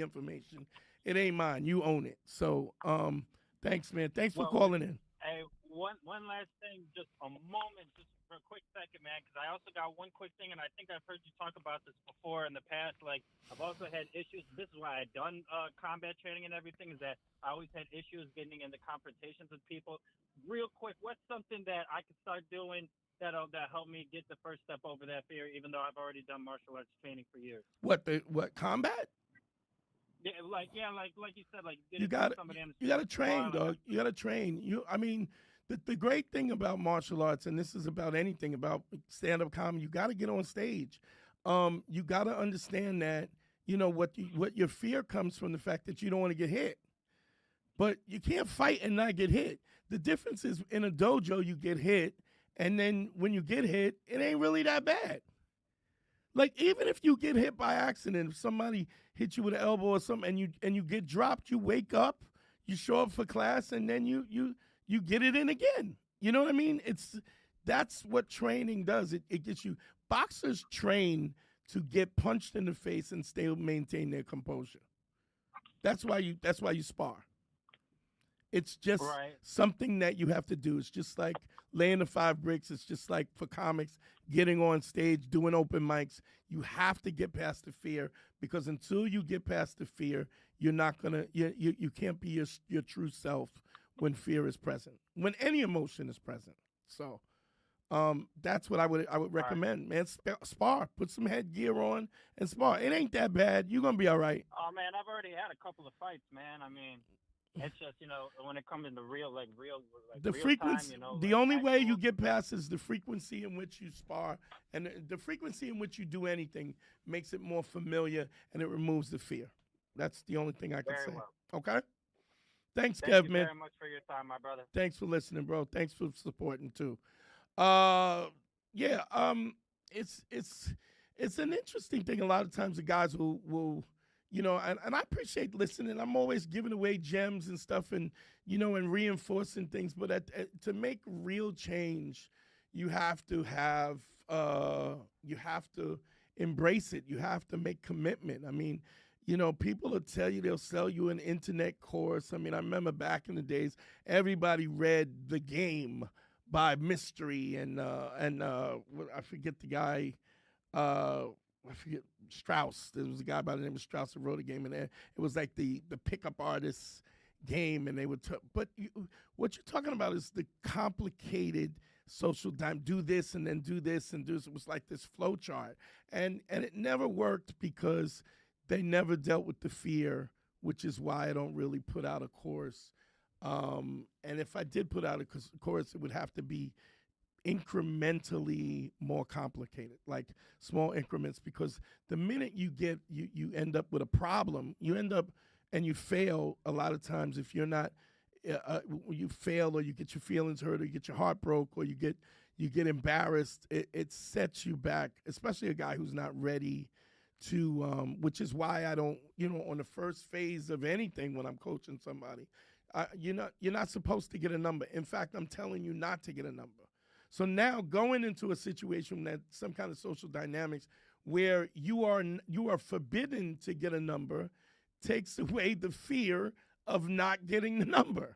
information, it ain't mine. You own it. So, thanks, man. Thanks for calling in. Hey, one last thing, just a moment, just for a quick second, man, because I also got one quick thing, and I think I've heard you talk about this before in the past. Like, I've also had issues. This is why I've done combat training and everything, is that I always had issues getting into confrontations with people. Real quick, what's something that I could start doing that'll help me get the first step over that fear, even though I've already done martial arts training for years? What combat? Yeah, like you said, like you got to train, dog. You got to train. I mean, the great thing about martial arts, and this is about anything, about stand-up comedy, you got to get on stage. You got to understand that, what your fear comes from the fact that you don't want to get hit. But you can't fight and not get hit. The difference is in a dojo, you get hit, and then when you get hit, it ain't really that bad. Like, even if you get hit by accident, if somebody hits you with an elbow or something, and you get dropped, you wake up, you show up for class, and then you get it in again. You know what I mean? That's what training does. It gets you. Boxers train to get punched in the face and maintain their composure. That's why you spar. It's just something that you have to do. It's just like laying the 5 bricks. It's just like for comics, getting on stage, doing open mics. You have to get past the fear, because until you get past the fear, you're not gonna. You can't be your true self when fear is present, when any emotion is present. So, that's what I would recommend, man. Spar. Put some headgear on and spar. It ain't that bad. You're gonna be all right. Oh man, I've already had a couple of fights, man. I mean, it's just, when it comes into real the frequency. time, the only way you get past is the frequency in which you spar, and the frequency in which you do anything makes it more familiar, and it removes the fear. That's the only thing I can say. Well. Okay. Thanks, Thank Kev, you man. very much for your time, my brother. Thanks for listening, bro. Thanks for supporting too. It's an interesting thing. A lot of times the guys will and I appreciate listening. I'm always giving away gems and stuff, and and reinforcing things. But to make real change, you have to embrace it. You have to make commitment. I mean, people will tell you, they'll sell you an internet course. I mean, I remember back in the days, everybody read The Game by Mystery and I forget the guy. I forget, Strauss. There was a guy by the name of Strauss who wrote a game in there. It was like the pickup artists game, and they would but what you're talking about is the complicated social time. Do this and then do this and do this. It was like this flow chart, and it never worked because they never dealt with the fear, which is why I don't really put out a course. And if I did put out a course, it would have to be incrementally more complicated, like small increments, because the minute you end up with a problem, you end up and you fail a lot of times. If you're not, you fail, or you get your feelings hurt, or you get your heart broke, or you get embarrassed, it sets you back, especially a guy who's not ready to, which is why I don't, on the first phase of anything when I'm coaching somebody, you're not supposed to get a number. In fact, I'm telling you not to get a number. So now going into a situation that some kind of social dynamics where you are forbidden to get a number takes away the fear of not getting the number.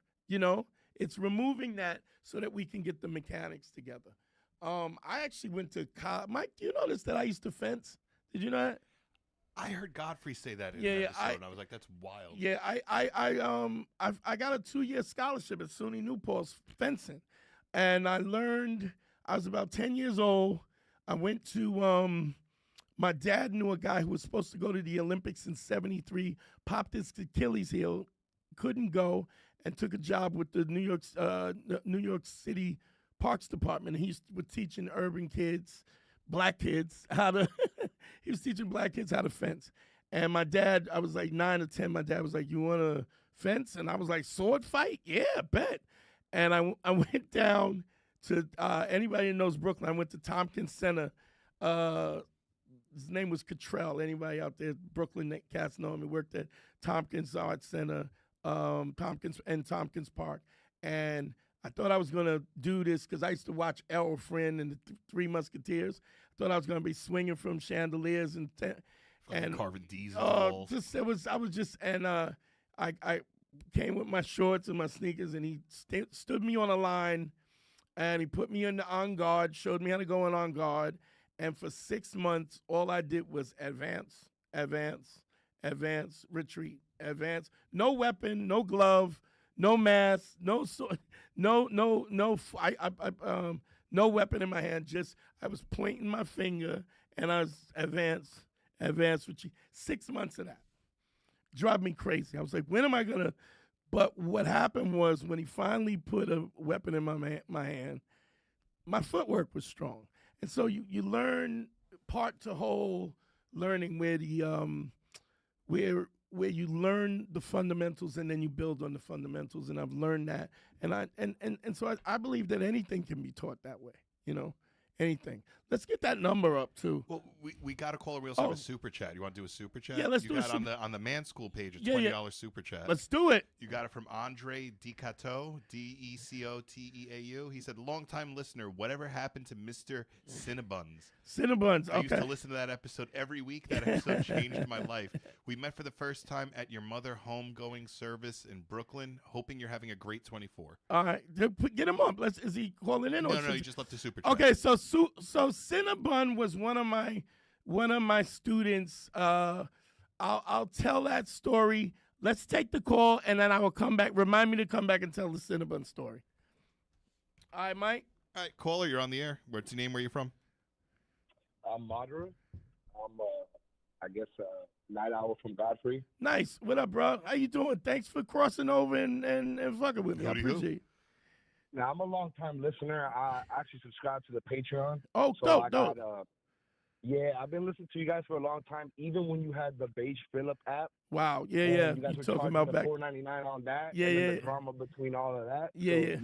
It's removing that so that we can get the mechanics together. I actually went to college. Myq, do you notice that I used to fence? Did you know that? I heard Godfrey say that in an episode, and I was like, that's wild. Yeah, I got a 2-year scholarship at SUNY New Paltz fencing. And I was about 10 years old. I went to, my dad knew a guy who was supposed to go to the Olympics in '73, popped his Achilles heel, couldn't go, and took a job with the New York City Parks Department. He was teaching urban kids, black kids, he was teaching black kids how to fence. And my dad, I was like 9 or 10, my dad was like, you want to fence? And I was like, sword fight? Yeah, bet. And I went down to, anybody who knows Brooklyn, I went to Tompkins Center. His name was Cottrell. Anybody out there, Brooklyn cats know him. He worked at Tompkins Art Center. Tompkins Park, and I thought I was gonna do this because I used to watch Errol Flynn and the Three Musketeers. I thought I was gonna be swinging from chandeliers and carving D's on the walls. I came with my shorts and my sneakers, and he stood me on a line, and he put me in the on guard, showed me how to go in on guard, and for 6 months, all I did was advance, retreat, advance. No weapon, no glove, no mask, no sword, no weapon in my hand. Just I was pointing my finger, and I was advance, retreat. 6 months of that. Drive me crazy. I was like, when am I gonna? But what happened was when he finally put a weapon in my hand, my footwork was strong, and so you learn part to whole learning where the where you learn the fundamentals and then you build on the fundamentals, and I've learned that, and so I believe that anything can be taught that way, anything. Let's get that number up too. Well, we got a caller. We also have a super chat. You want to do a super chat? Yeah, let's you do got it. on the Man School page, a $20 super chat. Let's do it. You got it from Andre Decateau, Decoteau. He said, long-time listener, whatever happened to Mr. Cinnabuns? Cinnabuns, okay. I used to listen to that episode every week. That episode changed my life. We met for the first time at your mother homegoing service in Brooklyn, hoping you're having a great 24. All right, get him up. Is he calling in? No, he just left the super chat. Okay, so Cinnabon was one of my students. I'll tell that story. Let's take the call, and then I will come back. Remind me to come back and tell the Cinnabon story. All right, Mike. All right, caller, you're on the air. What's your name? Where you from? I'm Madra. I'm, I guess, night owl from Godfrey. Nice. What up, bro? How you doing? Thanks for crossing over and fucking with me. I appreciate it. Now, I'm a long-time listener. I actually subscribe to the Patreon. Oh, so dope. Yeah, I've been listening to you guys for a long time, even when you had the Beige Phillip app. Wow, yeah. You guys were talking about back $4.99 on that. Yeah, and then yeah. the drama between all of that. Yeah.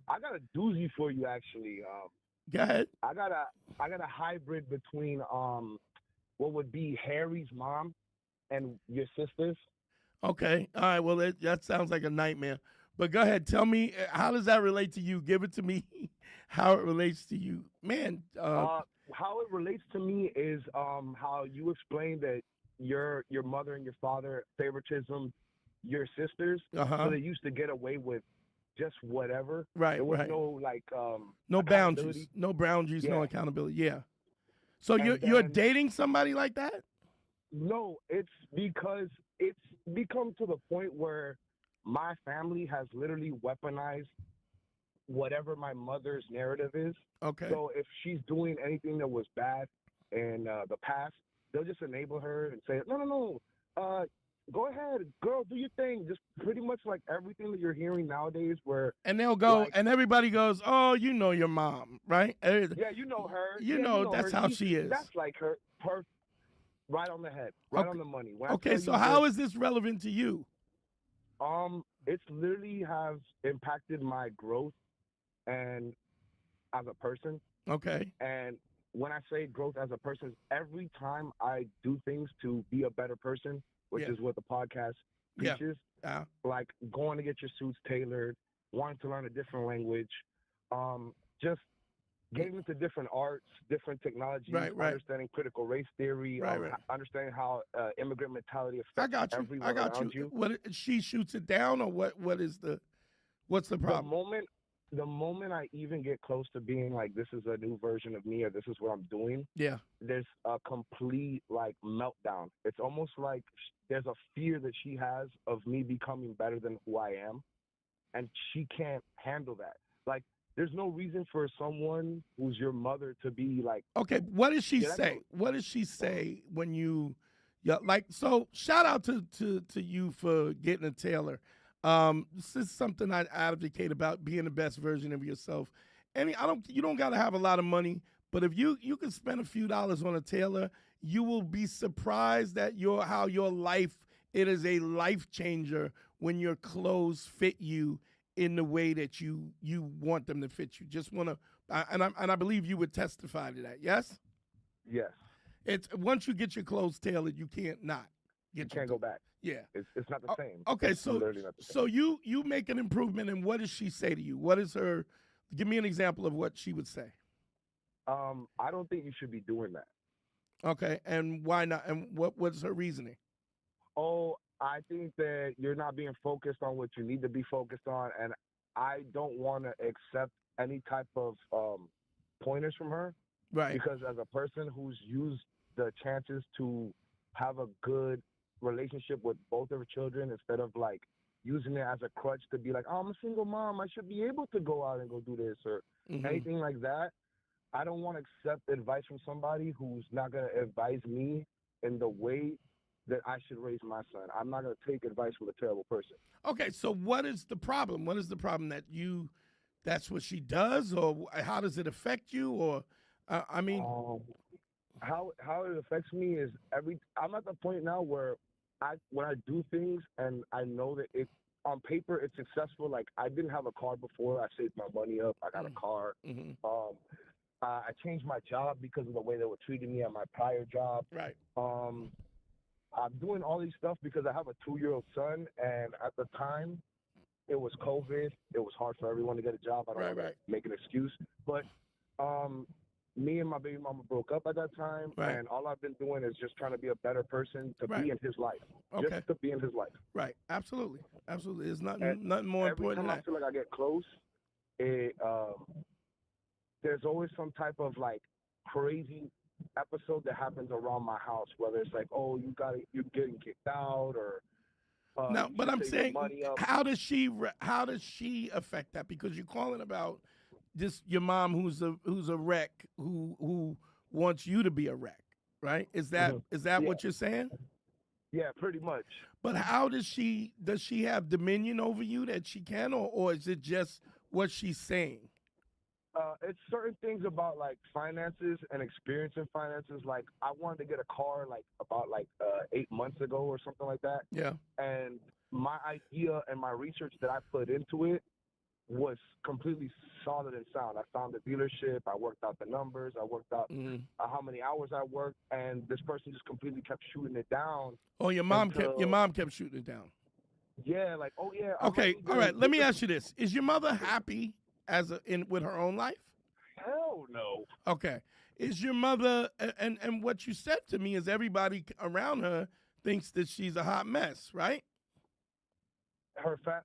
I got a doozy for you, actually. Go ahead. I got a hybrid between what would be Harry's mom and your sisters. Okay. All right. Well, that sounds like a nightmare. But go ahead. Tell me, how does that relate to you? Give it to me. How it relates to you, man. How it relates to me is how you explained that your mother and your father favoritism your sisters, so they used to get away with just whatever. Right. There was right. no no boundaries, no accountability. Yeah. So you're dating somebody like that? No, it's because it's become to the point where my family has literally weaponized whatever my mother's narrative is. Okay. So if she's doing anything that was bad in the past, they'll just enable her and say, no, go ahead, girl, do your thing. Just pretty much like everything that you're hearing nowadays where... And they'll go, and everybody goes, oh, you know your mom, right? Yeah, you know her. You know that's how she is. That's like her. Perfect. Right on the head. Right on the money. Okay, so how is this relevant to you? It's literally has impacted my growth and as a person. Okay. And when I say growth as a person, every time I do things to be a better person, which is what the podcast teaches, like going to get your suits tailored, wanting to learn a different language, just getting into different arts, different technologies, understanding critical race theory, understanding how immigrant mentality affects everyone around you. What, she shoots it down, or what's the problem? The moment I even get close to being like, this is a new version of me, or this is what I'm doing, there's a complete meltdown. It's almost like there's a fear that she has of me becoming better than who I am, and she can't handle that. Like, there's no reason for someone who's your mother to be like... Okay, what does she say? What does she say when you... so shout out to you for getting a tailor. This is something I advocate about, being the best version of yourself. You don't got to have a lot of money, but if you can spend a few dollars on a tailor, you will be surprised at how your life, it is a life changer when your clothes fit you in the way that you want them to fit you. Just want to, and I believe you would testify to that. Yes. Yes. It's once you get your clothes tailored, you can't not. You can't go back. Yeah. It's not the same. Okay, it's literally not the same. so you make an improvement, and what does she say to you? What is her? Give me an example of what she would say. I don't think you should be doing that. Okay, and why not? And what's her reasoning? Oh, I think that you're not being focused on what you need to be focused on, and I don't want to accept any type of pointers from her. Right. Because as a person who's used the chances to have a good relationship with both of her children instead of like using it as a crutch to be like, oh, I'm a single mom, I should be able to go out and go do this or anything like that. I don't want to accept advice from somebody who's not going to advise me in the way that I should raise my son. I'm not going to take advice from a terrible person. Okay, so what is the problem? What is the problem that's what she does, or how does it affect you? Or, I mean. How it affects me is I'm at the point now where when I do things and I know that it on paper it's successful. Like I didn't have a car before. I saved my money up. I got a car. I changed my job because of the way they were treating me at my prior job. Right. I'm doing all these stuff because I have a 2-year-old son, and at the time, it was COVID. It was hard for everyone to get a job. I don't want to make an excuse, but me and my baby mama broke up at that time, and all I've been doing is just trying to be a better person to be in his life. Okay. Just to be in his life. Right. Absolutely. Absolutely. There's nothing more important than that. Every time I feel like I get close, there's always some type of like crazy episode that happens around my house, whether it's like, oh, you're getting kicked out, or no. But I'm saying, how does she affect that? Because you're calling about this your mom who's a wreck who wants you to be a wreck, right? Is that what you're saying? Yeah, pretty much. But how does she have dominion over you that she can, or is it just what she's saying? It's certain things about like finances and experience in finances. Like I wanted to get a car like about 8 months ago or something like that. Yeah. And my idea and my research that I put into it was completely solid and sound. I found the dealership. I worked out the numbers. I worked out how many hours I worked, and this person just completely kept shooting it down. Oh, your mom kept shooting it down. Yeah, like, oh yeah. Okay, all right. Let me ask you this: is your mother happy with her own life? Hell no. Okay. Is your mother and what you said to me is everybody around her thinks that she's a hot mess, right?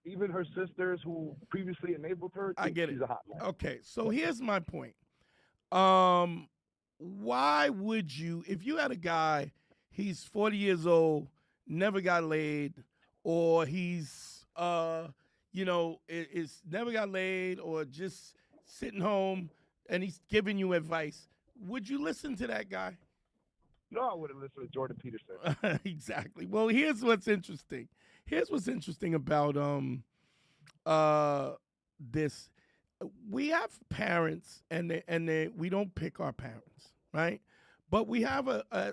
Even her sisters who previously enabled her, I get it. She's a hot mess. Okay, so here's my point. Why would you, if you had a guy, he's 40 years old, never got laid, or he's is never got laid, or just sitting home and he's giving you advice, would you listen to that guy? No, I wouldn't listen to Jordan Peterson. Exactly. Well, here's what's interesting. Here's what's interesting about this. We have parents, and we don't pick our parents, right? But we have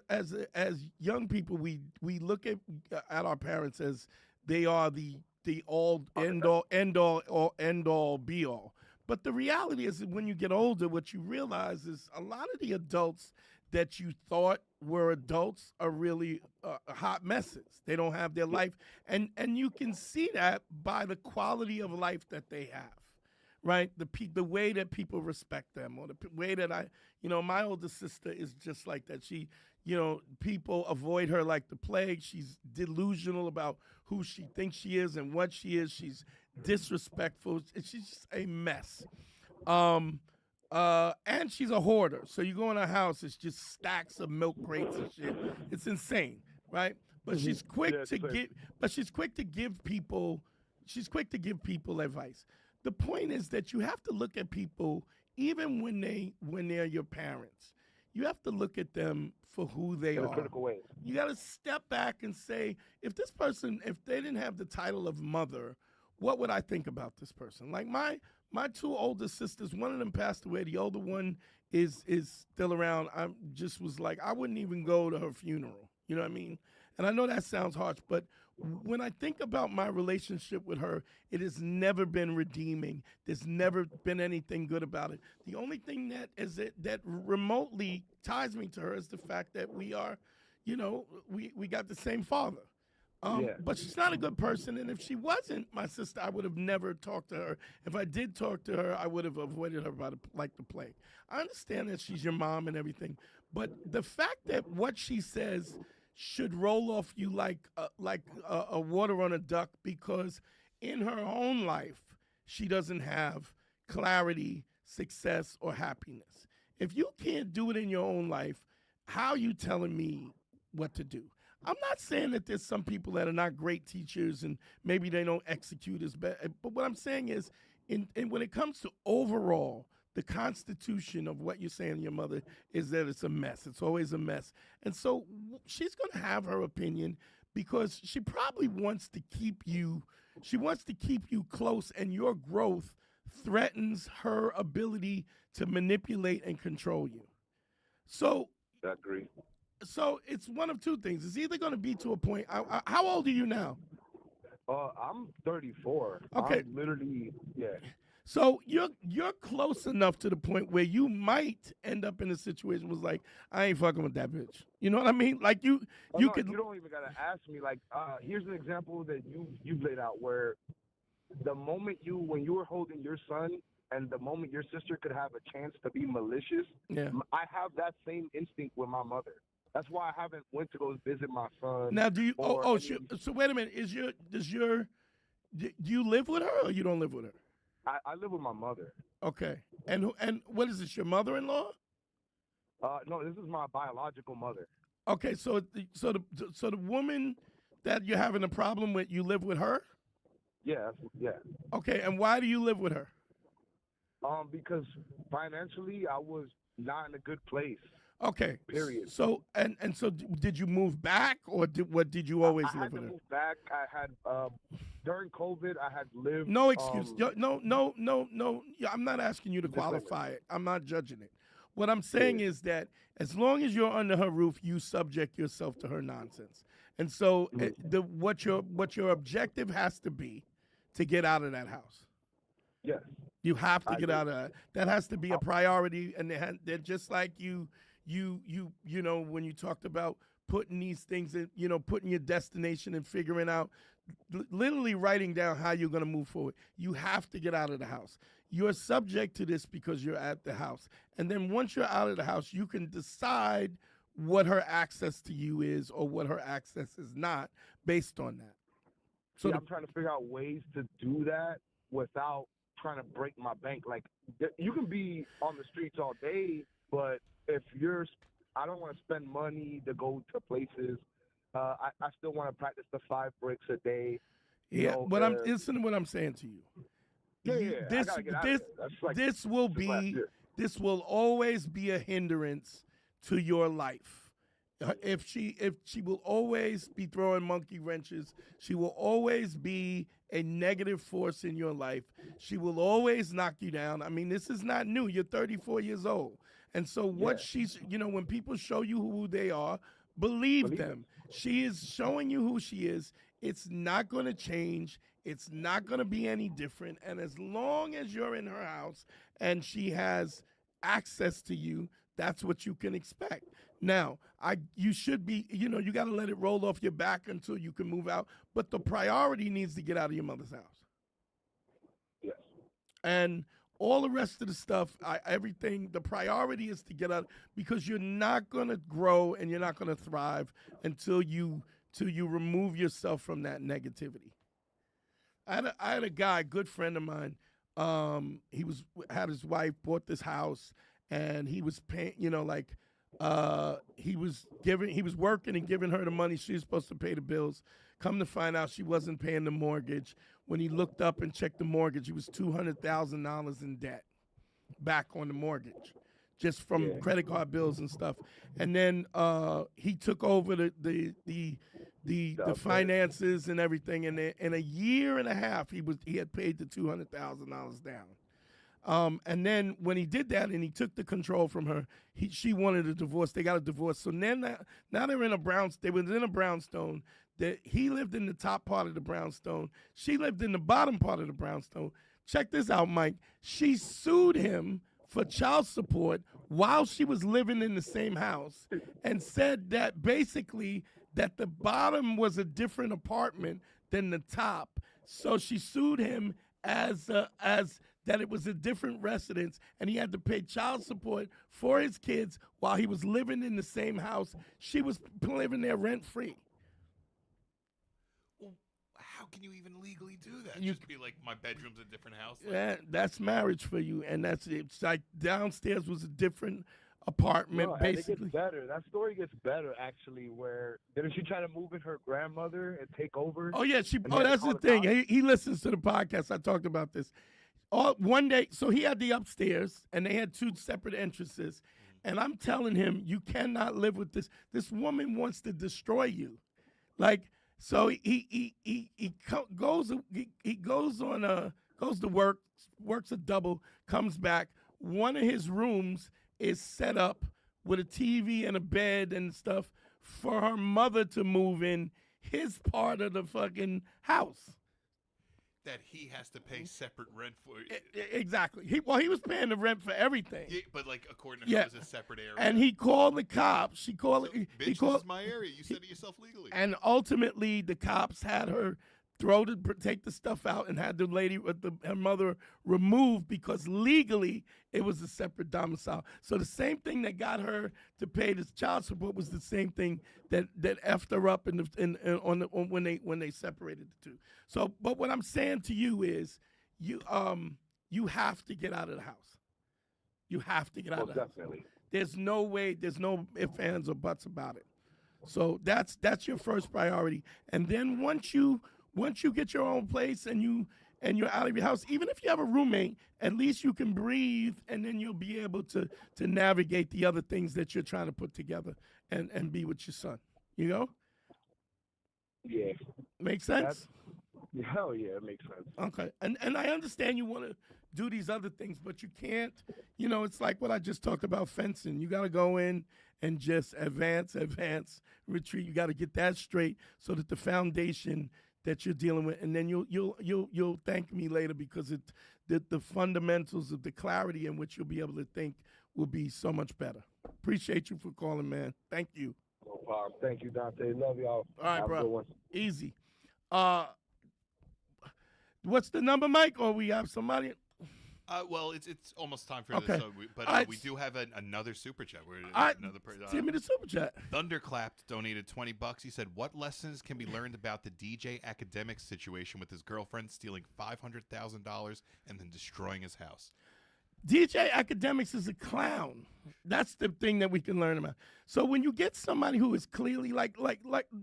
as young people, we look at our parents as they are the all end all be all. But the reality is that when you get older, what you realize is a lot of the adults that you thought were adults are really hot messes. They don't have their life. And you can see that by the quality of life that they have, right? The way that people respect them, or the way that my older sister is just like that. She, people avoid her like the plague. She's delusional about who she thinks she is and what she is. She's disrespectful. She's just a mess. And she's a hoarder. So you go in her house, it's just stacks of milk crates and shit. It's insane, right? But she's quick to give people advice. The point is that you have to look at people, even when they're your parents. You have to look at them for who they are. In a critical way. You got to step back and say, if they didn't have the title of mother, what would I think about this person? Like my two older sisters, one of them passed away. The older one is still around. I just was like, I wouldn't even go to her funeral. You know what I mean? And I know that sounds harsh, but when I think about my relationship with her, it has never been redeeming. There's never been anything good about it. The only thing that remotely ties me to her is the fact that we are, we got the same father. But she's not a good person, and if she wasn't my sister, I would have never talked to her. If I did talk to her, I would have avoided her like the plague. I understand that she's your mom and everything, but the fact that what she says should roll off you like a water on a duck, because in her own life she doesn't have clarity, success, or happiness. If you can't do it in your own life, how are you telling me what to do? I'm not saying that there's some people that are not great teachers and maybe they don't execute as bad. But what I'm saying is, when it comes to overall, the constitution of what you're saying to your mother is that it's a mess. It's always a mess. And so she's going to have her opinion because she probably wants to keep you. She wants to keep you close, and your growth threatens her ability to manipulate and control you. So I agree. So it's one of two things. It's either going to be to a point. How old are you now? I'm 34. Okay. I'm literally, yeah. So you're close enough to the point where you might end up in a situation was like, I ain't fucking with that bitch. You know what I mean? Like you could. You don't even gotta ask me. Like, here's an example that you've laid out where the moment when you were holding your son and the moment your sister could have a chance to be malicious, I have that same instinct with my mother. That's why I haven't went to go visit my son. Now, do you? So wait a minute. Do you live with her or you don't live with her? I live with my mother. Okay. And what is this? Your mother-in-law? No, this is my biological mother. Okay. So the woman that you're having a problem with, you live with her? Yeah. Yeah. Okay. And why do you live with her? Because financially, I was not in a good place. Okay. Period. So so did you move back, or did you always live with her? I had to move back. I had during COVID, I had lived. No excuse. No. I'm not asking you to qualify it. I'm not judging it. What I'm saying is that as long as you're under her roof, you subject yourself to her nonsense. And so what your objective has to be to get out of that house. Yes. You have to get out of that. That has to be a priority, and they're just like you know, when you talked about putting these things in, you know, putting your destination and figuring out, literally writing down how you're going to move forward. You have to get out of the house. You're subject to this because you're at the house. And then once you're out of the house, you can decide what her access to you is or what her access is not based on that. So I'm trying to figure out ways to do that without trying to break my bank. Like, you can be on the streets all day, but if I don't want to spend money to go to places. I still want to practice the 5 bricks a day. Listen to what I'm saying to you. This will always be a hindrance to your life. If she will always be throwing monkey wrenches, she will always be a negative force in your life. She will always knock you down. I mean, this is not new. You're 34 years old. And so when people show you who they are, believe them. She is showing you who she is. It's not going to change. It's not going to be any different. And as long as you're in her house and she has access to you, that's what you can expect. Now, you should be, you got to let it roll off your back until you can move out. But the priority needs to get out of your mother's house. Yes. And all the rest of the stuff, the priority is to get out, because you're not going to grow and you're not going to thrive until you remove yourself from that negativity. I had a guy, a good friend of mine. He had his wife, bought this house, and he was paying. He was working and giving her the money she was supposed to pay the bills. Come to find out, she wasn't paying the mortgage. When he looked up and checked the mortgage, he was $200,000 in debt back on the mortgage, just from credit card bills and stuff. And then he took over the finances and everything. And in a year and a half, he had paid the $200,000 down. And then when he did that and he took the control from her, she wanted a divorce. They got a divorce. So now they're in a brownstone. That he lived in the top part of the brownstone. She lived in the bottom part of the brownstone. Check this out, Myq. She sued him for child support while she was living in the same house, and said that basically that the bottom was a different apartment than the top. So she sued him as that it was a different residence, and he had to pay child support for his kids while he was living in the same house. She was living there rent-free. Well, how can you even legally do that? Just be like, my bedroom's a different house? Yeah, that's marriage for you, and it's like downstairs was a different apartment, basically. And it gets better. That story gets better, actually, where didn't she try to move in her grandmother and take over? Oh, yeah. That's the thing. He listens to the podcast. I talked about this. One day, so he had the upstairs, and they had 2 separate entrances. And I'm telling him, you cannot live with this. This woman wants to destroy you. Like, so he goes to work, works a double, comes back. One of his rooms is set up with a TV and a bed and stuff for her mother to move in his part of the fucking house. That he has to pay separate rent for. Exactly. He was paying the rent for everything. Yeah, but like according to her, it was a separate area. And he called the cops. Bitch, this is my area. You said it yourself legally. And ultimately, the cops had her take the stuff out and had the lady with her mother removed because legally it was a separate domicile. So the same thing that got her to pay this child support was the same thing that effed her up when they separated the two. So, but what I'm saying to you is, you have to get out of the house. You have to get out of the house. There's no way. There's no ifs, ands, or buts about it. So that's your first priority. And then once you get your own place and you're out of your house, even if you have a roommate, at least you can breathe, and then you'll be able to navigate the other things that you're trying to put together and be with your son. You know? Yeah. Make sense? Hell yeah, it makes sense. Okay. And I understand you want to do these other things, but you can't, it's like what I just talked about fencing. You got to go in and just advance, retreat. You got to get that straight so that the foundation that you're dealing with, and then you'll thank me later because the fundamentals of the clarity in which you'll be able to think will be so much better. Appreciate you for calling, man. Thank you. No problem. Thank you, Dante. Love y'all. All right, Have bro. A good one. Easy. What's the number, Myq? Or we have somebody? Well, it's almost time for this, but we do have another super chat. Give me the super chat. Thunderclapped donated $20. He said, "What lessons can be learned about the DJ Academics situation with his girlfriend stealing $500,000 and then destroying his house?" DJ Academics is a clown. That's the thing that we can learn about. So when you get somebody who is clearly like,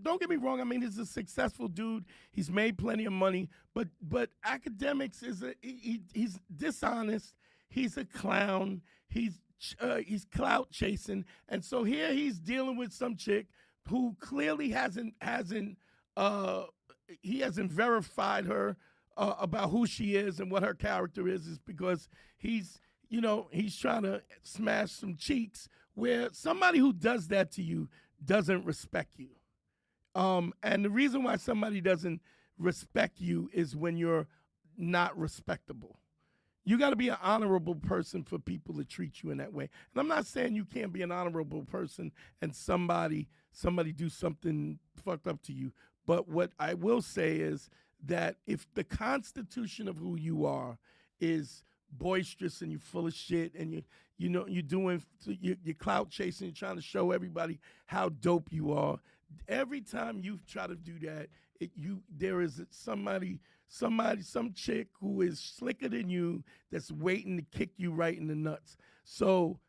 don't get me wrong. I mean, he's a successful dude. He's made plenty of money, but Academics is he's dishonest. He's a clown. He's clout chasing, and so here he's dealing with some chick who clearly hasn't verified her about who she is and what her character is because he's trying to smash some cheeks where somebody who does that to you doesn't respect you. And the reason why somebody doesn't respect you is when you're not respectable. You got to be an honorable person for people to treat you in that way. And I'm not saying you can't be an honorable person and somebody do something fucked up to you. But what I will say is that if the constitution of who you are is boisterous and you're full of shit and you're clout chasing, you're trying to show everybody how dope you are, every time you try to do that, there is some chick who is slicker than you that's waiting to kick you right in the nuts. So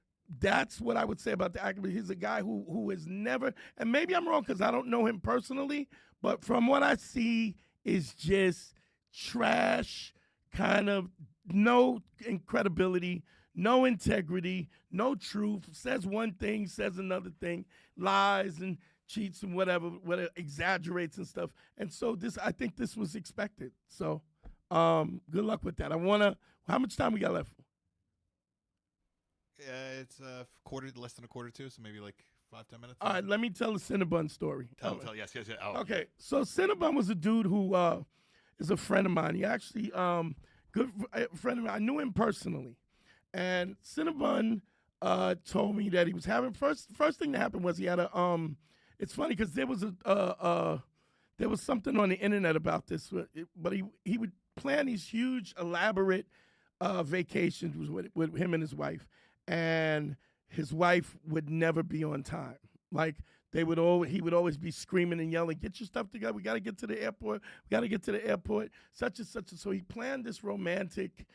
that's what I would say about the activist. He's a guy who has never, and maybe I'm wrong because I don't know him personally, but from what I see is just trash, kind of no credibility, no integrity, no truth, says one thing, says another thing, lies and cheats and whatever, exaggerates and stuff. And so I think this was expected. So good luck with that. How much time we got left? It's less than a quarter to, so maybe like 5-10 minutes. All right, let me tell the Cinnabon story. Yes. Oh. Okay, so Cinnabon was a dude who is a friend of mine. He actually good friend of mine. I knew him personally, and Cinnabon told me that he was having first thing that happened was he had It's funny because there was there was something on the internet about this, but he would plan these huge, elaborate vacations with him and his wife, and his wife would never be on time. Like he would always be screaming and yelling, "Get your stuff together! We got to get to the airport! We got to get to the airport!" Such and such. So he planned this romantic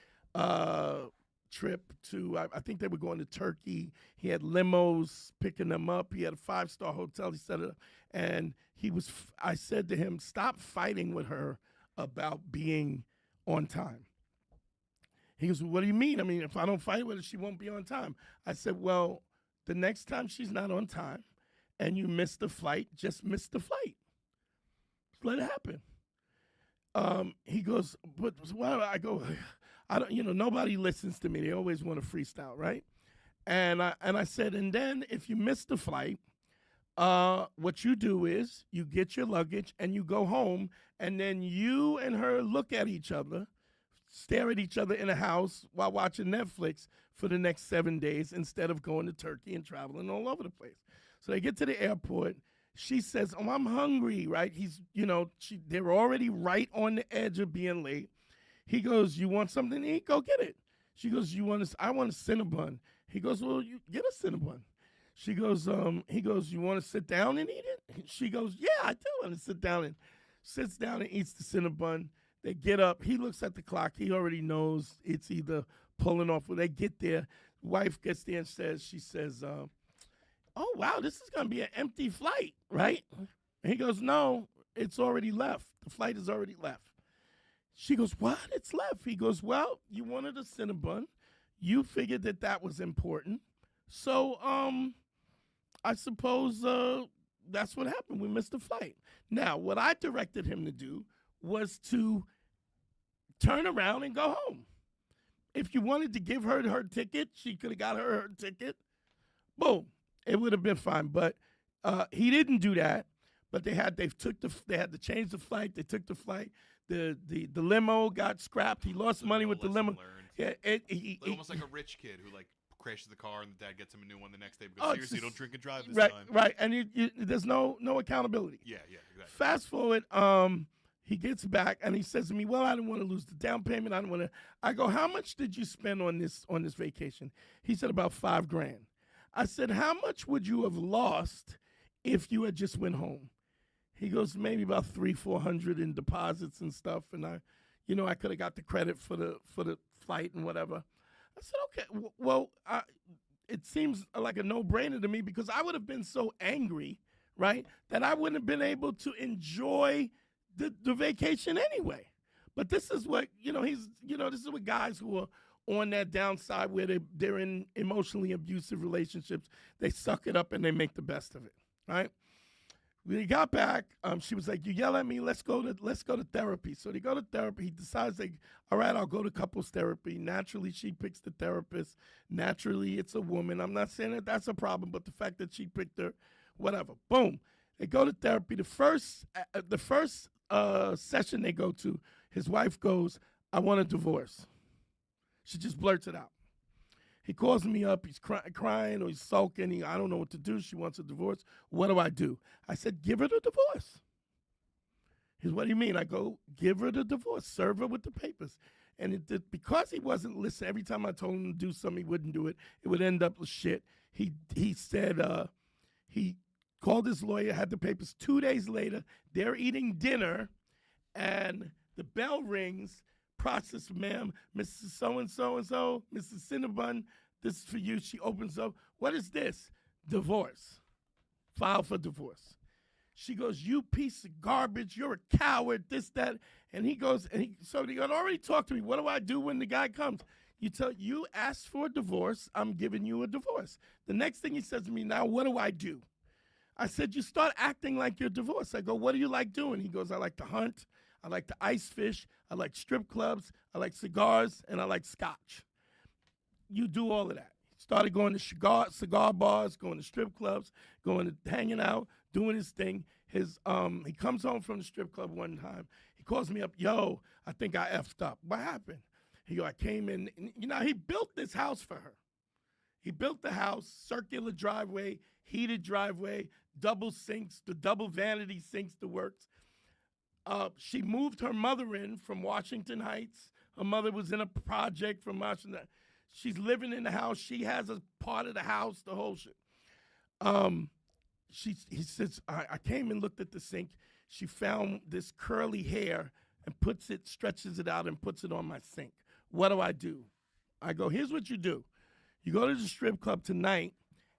trip to. I think they were going to Turkey. He had limos picking them up. He had a 5-star hotel. He set it up, and I said to him, "Stop fighting with her about being on time." He goes, "What do you mean? I mean, if I don't fight with her, she won't be on time." I said, "Well, the next time she's not on time and you miss the flight, just miss the flight. Let it happen." He goes, "But why?" I go, "I don't. Nobody listens to me. They always want to freestyle, right?" And I said, "And then if you miss the flight, what you do is you get your luggage and you go home, and then you and her look at each other, stare at each other in a house while watching Netflix for the next 7 days instead of going to Turkey and traveling all over the place." So they get to the airport. She says, "Oh, I'm hungry," right? They're already right on the edge of being late. He goes, "You want something to eat? Go get it." She goes, I want a Cinnabon." He goes, "Well, you get a Cinnabon." He goes, "You want to sit down and eat it?" She goes, "Yeah, I do want to sit down," and sits down and eats the Cinnabon. They get up. He looks at the clock. He already knows it's either pulling off. When they get there, wife gets there and she says, "Oh, wow, this is going to be an empty flight, right?" And he goes, "No, it's already left. The flight is already left." She goes, "What? It's left?" He goes, "Well, you wanted a Cinnabon. You figured that was important. So, I suppose that's what happened. We missed the flight." Now, what I directed him to do was to turn around and go home. If you wanted to give her her ticket, she could have got her ticket. Boom. It would have been fine. But he didn't do that. But they had to change the flight. They took the flight. The limo got scrapped. He lost money with the limo. Yeah, almost like a rich kid who crashes the car and the dad gets him a new one the next day because seriously, don't drink and drive this time. Right. And there's no accountability. Yeah, exactly. Fast forward, he gets back and he says to me, "Well, I didn't want to lose the down payment. I didn't want to." I go, "How much did you spend on this vacation?" He said, "About $5,000. I said, "How much would you have lost if you had just went home?" He goes, "Maybe about $300-400 in deposits and stuff, and I could have got the credit for the flight and whatever." I said, "Okay, well, it seems like a no-brainer to me because I would have been so angry, right, that I wouldn't have been able to enjoy the vacation anyway." But this is what this is what guys who are on that downside where they're in emotionally abusive relationships, they suck it up and they make the best of it, right? When he got back, she was like, "You yell at me, let's go to therapy." So they go to therapy. He decides, all right, I'll go to couples therapy. Naturally, she picks the therapist. Naturally, it's a woman. I'm not saying that that's a problem, but the fact that she picked her, whatever. Boom. They go to therapy. The first session they go to, his wife goes, "I want a divorce." She just blurts it out. He calls me up. He's crying or he's sulking. I don't know what to do. She wants a divorce. What do I do? I said, "Give her the divorce." He goes, "What do you mean?" I go, "Give her the divorce. Serve her with the papers." And because he wasn't listening, every time I told him to do something, he wouldn't do it. It would end up with shit. He said he called his lawyer, had the papers. 2 days later, they're eating dinner, and the bell rings. "Process, ma'am, Mrs. So-and-so, Mrs. Cinnabon, this is for you." She opens up. "What is this?" "Divorce. File for divorce." She goes, "You piece of garbage. You're a coward, this, that." And he goes, so they had already talked to me. What do I do when the guy comes? You asked for a divorce. I'm giving you a divorce. The next thing he says to me, "Now, what do I do?" I said, "You start acting like you're divorced." I go, "What do you like doing?" He goes, "I like to hunt. I like to ice fish. I like strip clubs. I like cigars, and I like scotch." You do all of that. Started going to cigar bars, going to strip clubs, going to hanging out, doing his thing. He comes home from the strip club one time. He calls me up, "Yo, I think I effed up." "What happened?" He goes, "I came in." And, he built this house for her. He built the house, circular driveway, heated driveway. double sinks, the double vanity sinks, the works. She moved her mother in from Washington Heights. Her mother was in a project from Washington. She's living in the house. She has a part of the house, the whole shit. He says, I came and looked at the sink. She found this curly hair and stretches it out and puts it on my sink. What do? I go, here's what you do. You go to the strip club tonight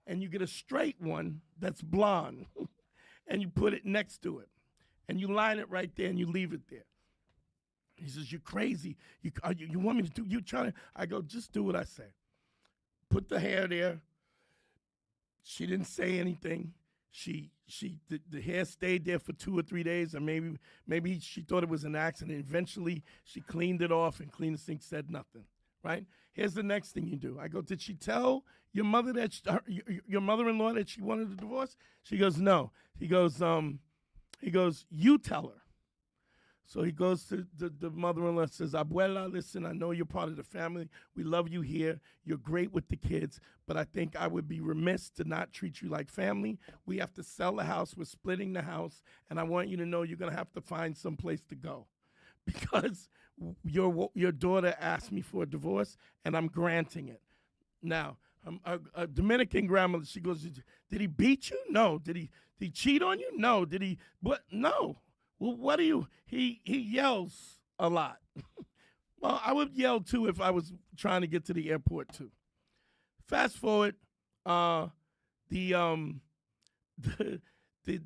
and you get a straight one that's blonde and you put it next to it. And you line it right there and you leave it there. He says, you're crazy. You want me to do, you trying to, I go, just do what I say. Put the hair there. She didn't say anything. The hair stayed there for 2 or 3 days, and maybe she thought it was an accident. Eventually, she cleaned it off and cleaned the sink, said nothing, right? Here's the next thing you do. I go, did she tell your mother your mother-in-law that she wanted a divorce? She goes, no. He goes, you tell her. So he goes to the mother-in-law and says, Abuela, listen, I know you're part of the family. We love you here. You're great with the kids, but I think I would be remiss to not treat you like family. We have to sell the house. We're splitting the house, and I want you to know you're going to have to find some place to go because your daughter asked me for a divorce, and I'm granting it. Now, a Dominican grandmother, she goes, did he beat you? No. Did he cheat on you? No. Did he? What? No. Well, what do you? He yells a lot. Well, I would yell too if I was trying to get to the airport too. Fast forward, the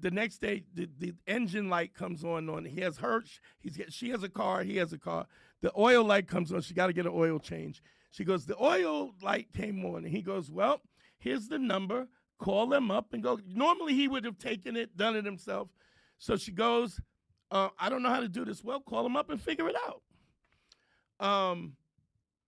next day the engine light comes on. He has her. She has a car. He has a car. The oil light comes on. She got to get an oil change. She goes, the oil light came on, and he goes, well, here's the number. Call them up and go. Normally he would have taken it, done it himself. So she goes, I don't know how to do this. Well, call them up and figure it out.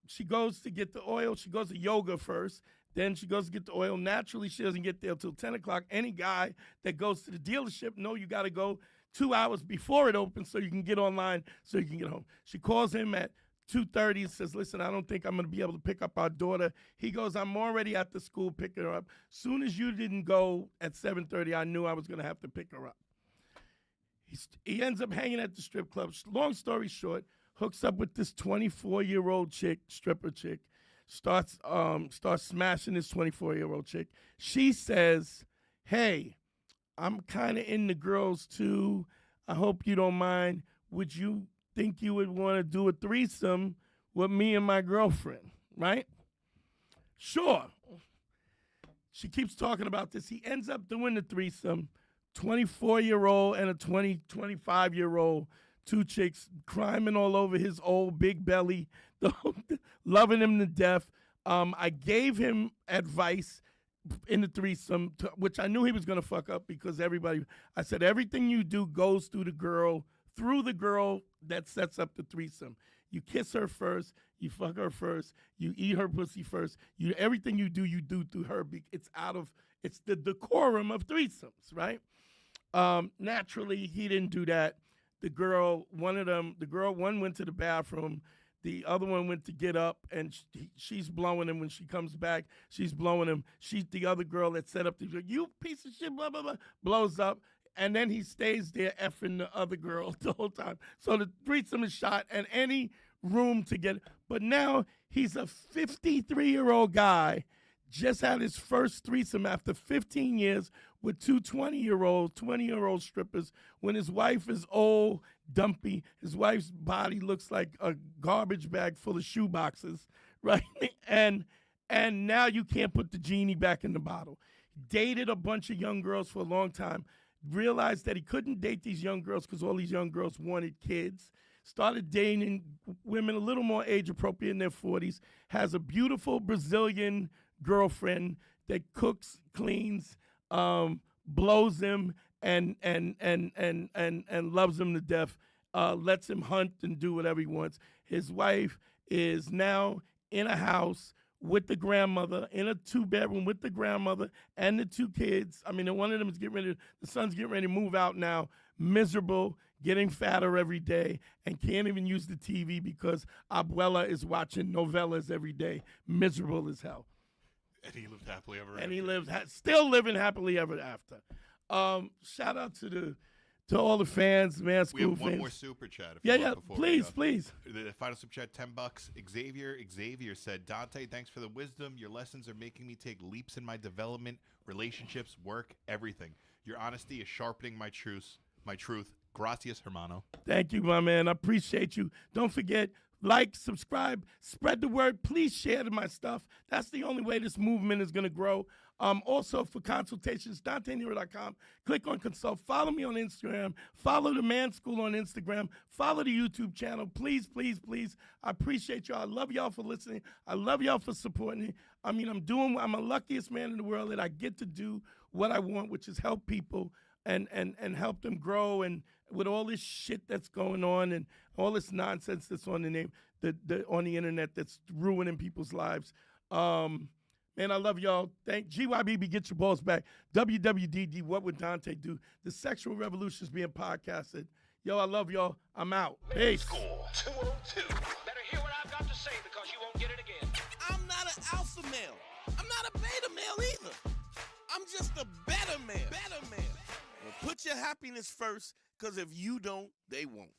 She goes to get the oil. She goes to yoga first. Then she goes to get the oil. Naturally, she doesn't get there until 10 o'clock. Any guy that goes to the dealership, you got to go 2 hours before it opens so you can get online so you can get home. She calls him at 2:30 and says, listen, I don't think I'm going to be able to pick up our daughter. He goes, I'm already at the school picking her up. Soon as you didn't go at 7:30, I knew I was going to have to pick her up. He ends up hanging at the strip club. Long story short, hooks up with this 24-year-old chick, stripper chick, starts smashing this 24-year-old chick. She says, hey, I'm kind of into girls too. I hope you don't mind. Would you think you would want to do a threesome with me and my girlfriend, right? Sure. She keeps talking about this. He ends up doing the threesome. 24-year-old and a 25-year-old, two chicks climbing all over his old big belly, loving him to death. I gave him advice in the threesome, which I knew he was going to fuck up because I said, everything you do goes through the girl that sets up the threesome. You kiss her first, you fuck her first, you eat her pussy first. Everything you do through her. It's the decorum of threesomes, right? Naturally, he didn't do that. One went to the bathroom. The other one went to get up, and she's blowing him. When she comes back, she's blowing him. The other girl that set up you piece of shit, blah, blah, blah, blows up. And then he stays there effing the other girl the whole time. So the threesome is shot, and any room to get. But now he's a 53-year-old guy, just had his first threesome after 15 years with two 20-year-old strippers when his wife is old, dumpy. His wife's body looks like a garbage bag full of shoe boxes, right? And now you can't put the genie back in the bottle. Dated a bunch of young girls for a long time, realized that he couldn't date these young girls because all these young girls wanted kids. Started dating women a little more age appropriate in their 40s, has a beautiful Brazilian girlfriend that cooks, cleans, blows him and loves him to death, lets him hunt and do whatever he wants. His wife is now in a house with the grandmother, in a 2-bedroom with the grandmother and the 2 kids. I mean, one of them is the son's getting ready to move out now, miserable, getting fatter every day, and can't even use the TV because Abuela is watching novellas every day, miserable as hell. And he lived happily ever after. And he lived, still living happily ever after. Shout out to all the fans, man. School we have fans. one more super chat. Please. The final super chat, $10. Xavier said, Dante, thanks for the wisdom. Your lessons are making me take leaps in my development, relationships, work, everything. Your honesty is sharpening my truth. Gracias, hermano. Thank you, my man. I appreciate you. Don't forget, like, subscribe, spread the word. Please share my stuff. That's the only way this movement is going to grow. Also, for consultations, DanteNero.com. Click on consult. Follow me on Instagram. Follow the Man School on Instagram. Follow the YouTube channel. Please, please, please. I appreciate y'all. I love y'all for listening. I love y'all for supporting me. I mean, I'm the luckiest man in the world that I get to do what I want, which is help people and help them grow. And with all this shit that's going on and all this nonsense that's on on the internet that's ruining people's lives. Man, I love y'all. Thank GYBB, get your balls back. WWDD, what would Dante do? The Sexual Revolution is being podcasted. Yo, I love y'all. I'm out. Peace. Score 202. Better hear what I've got to say because you won't get it again. I'm not an alpha male. I'm not a beta male either. I'm just a better man. Well, put your happiness first, because if you don't, they won't.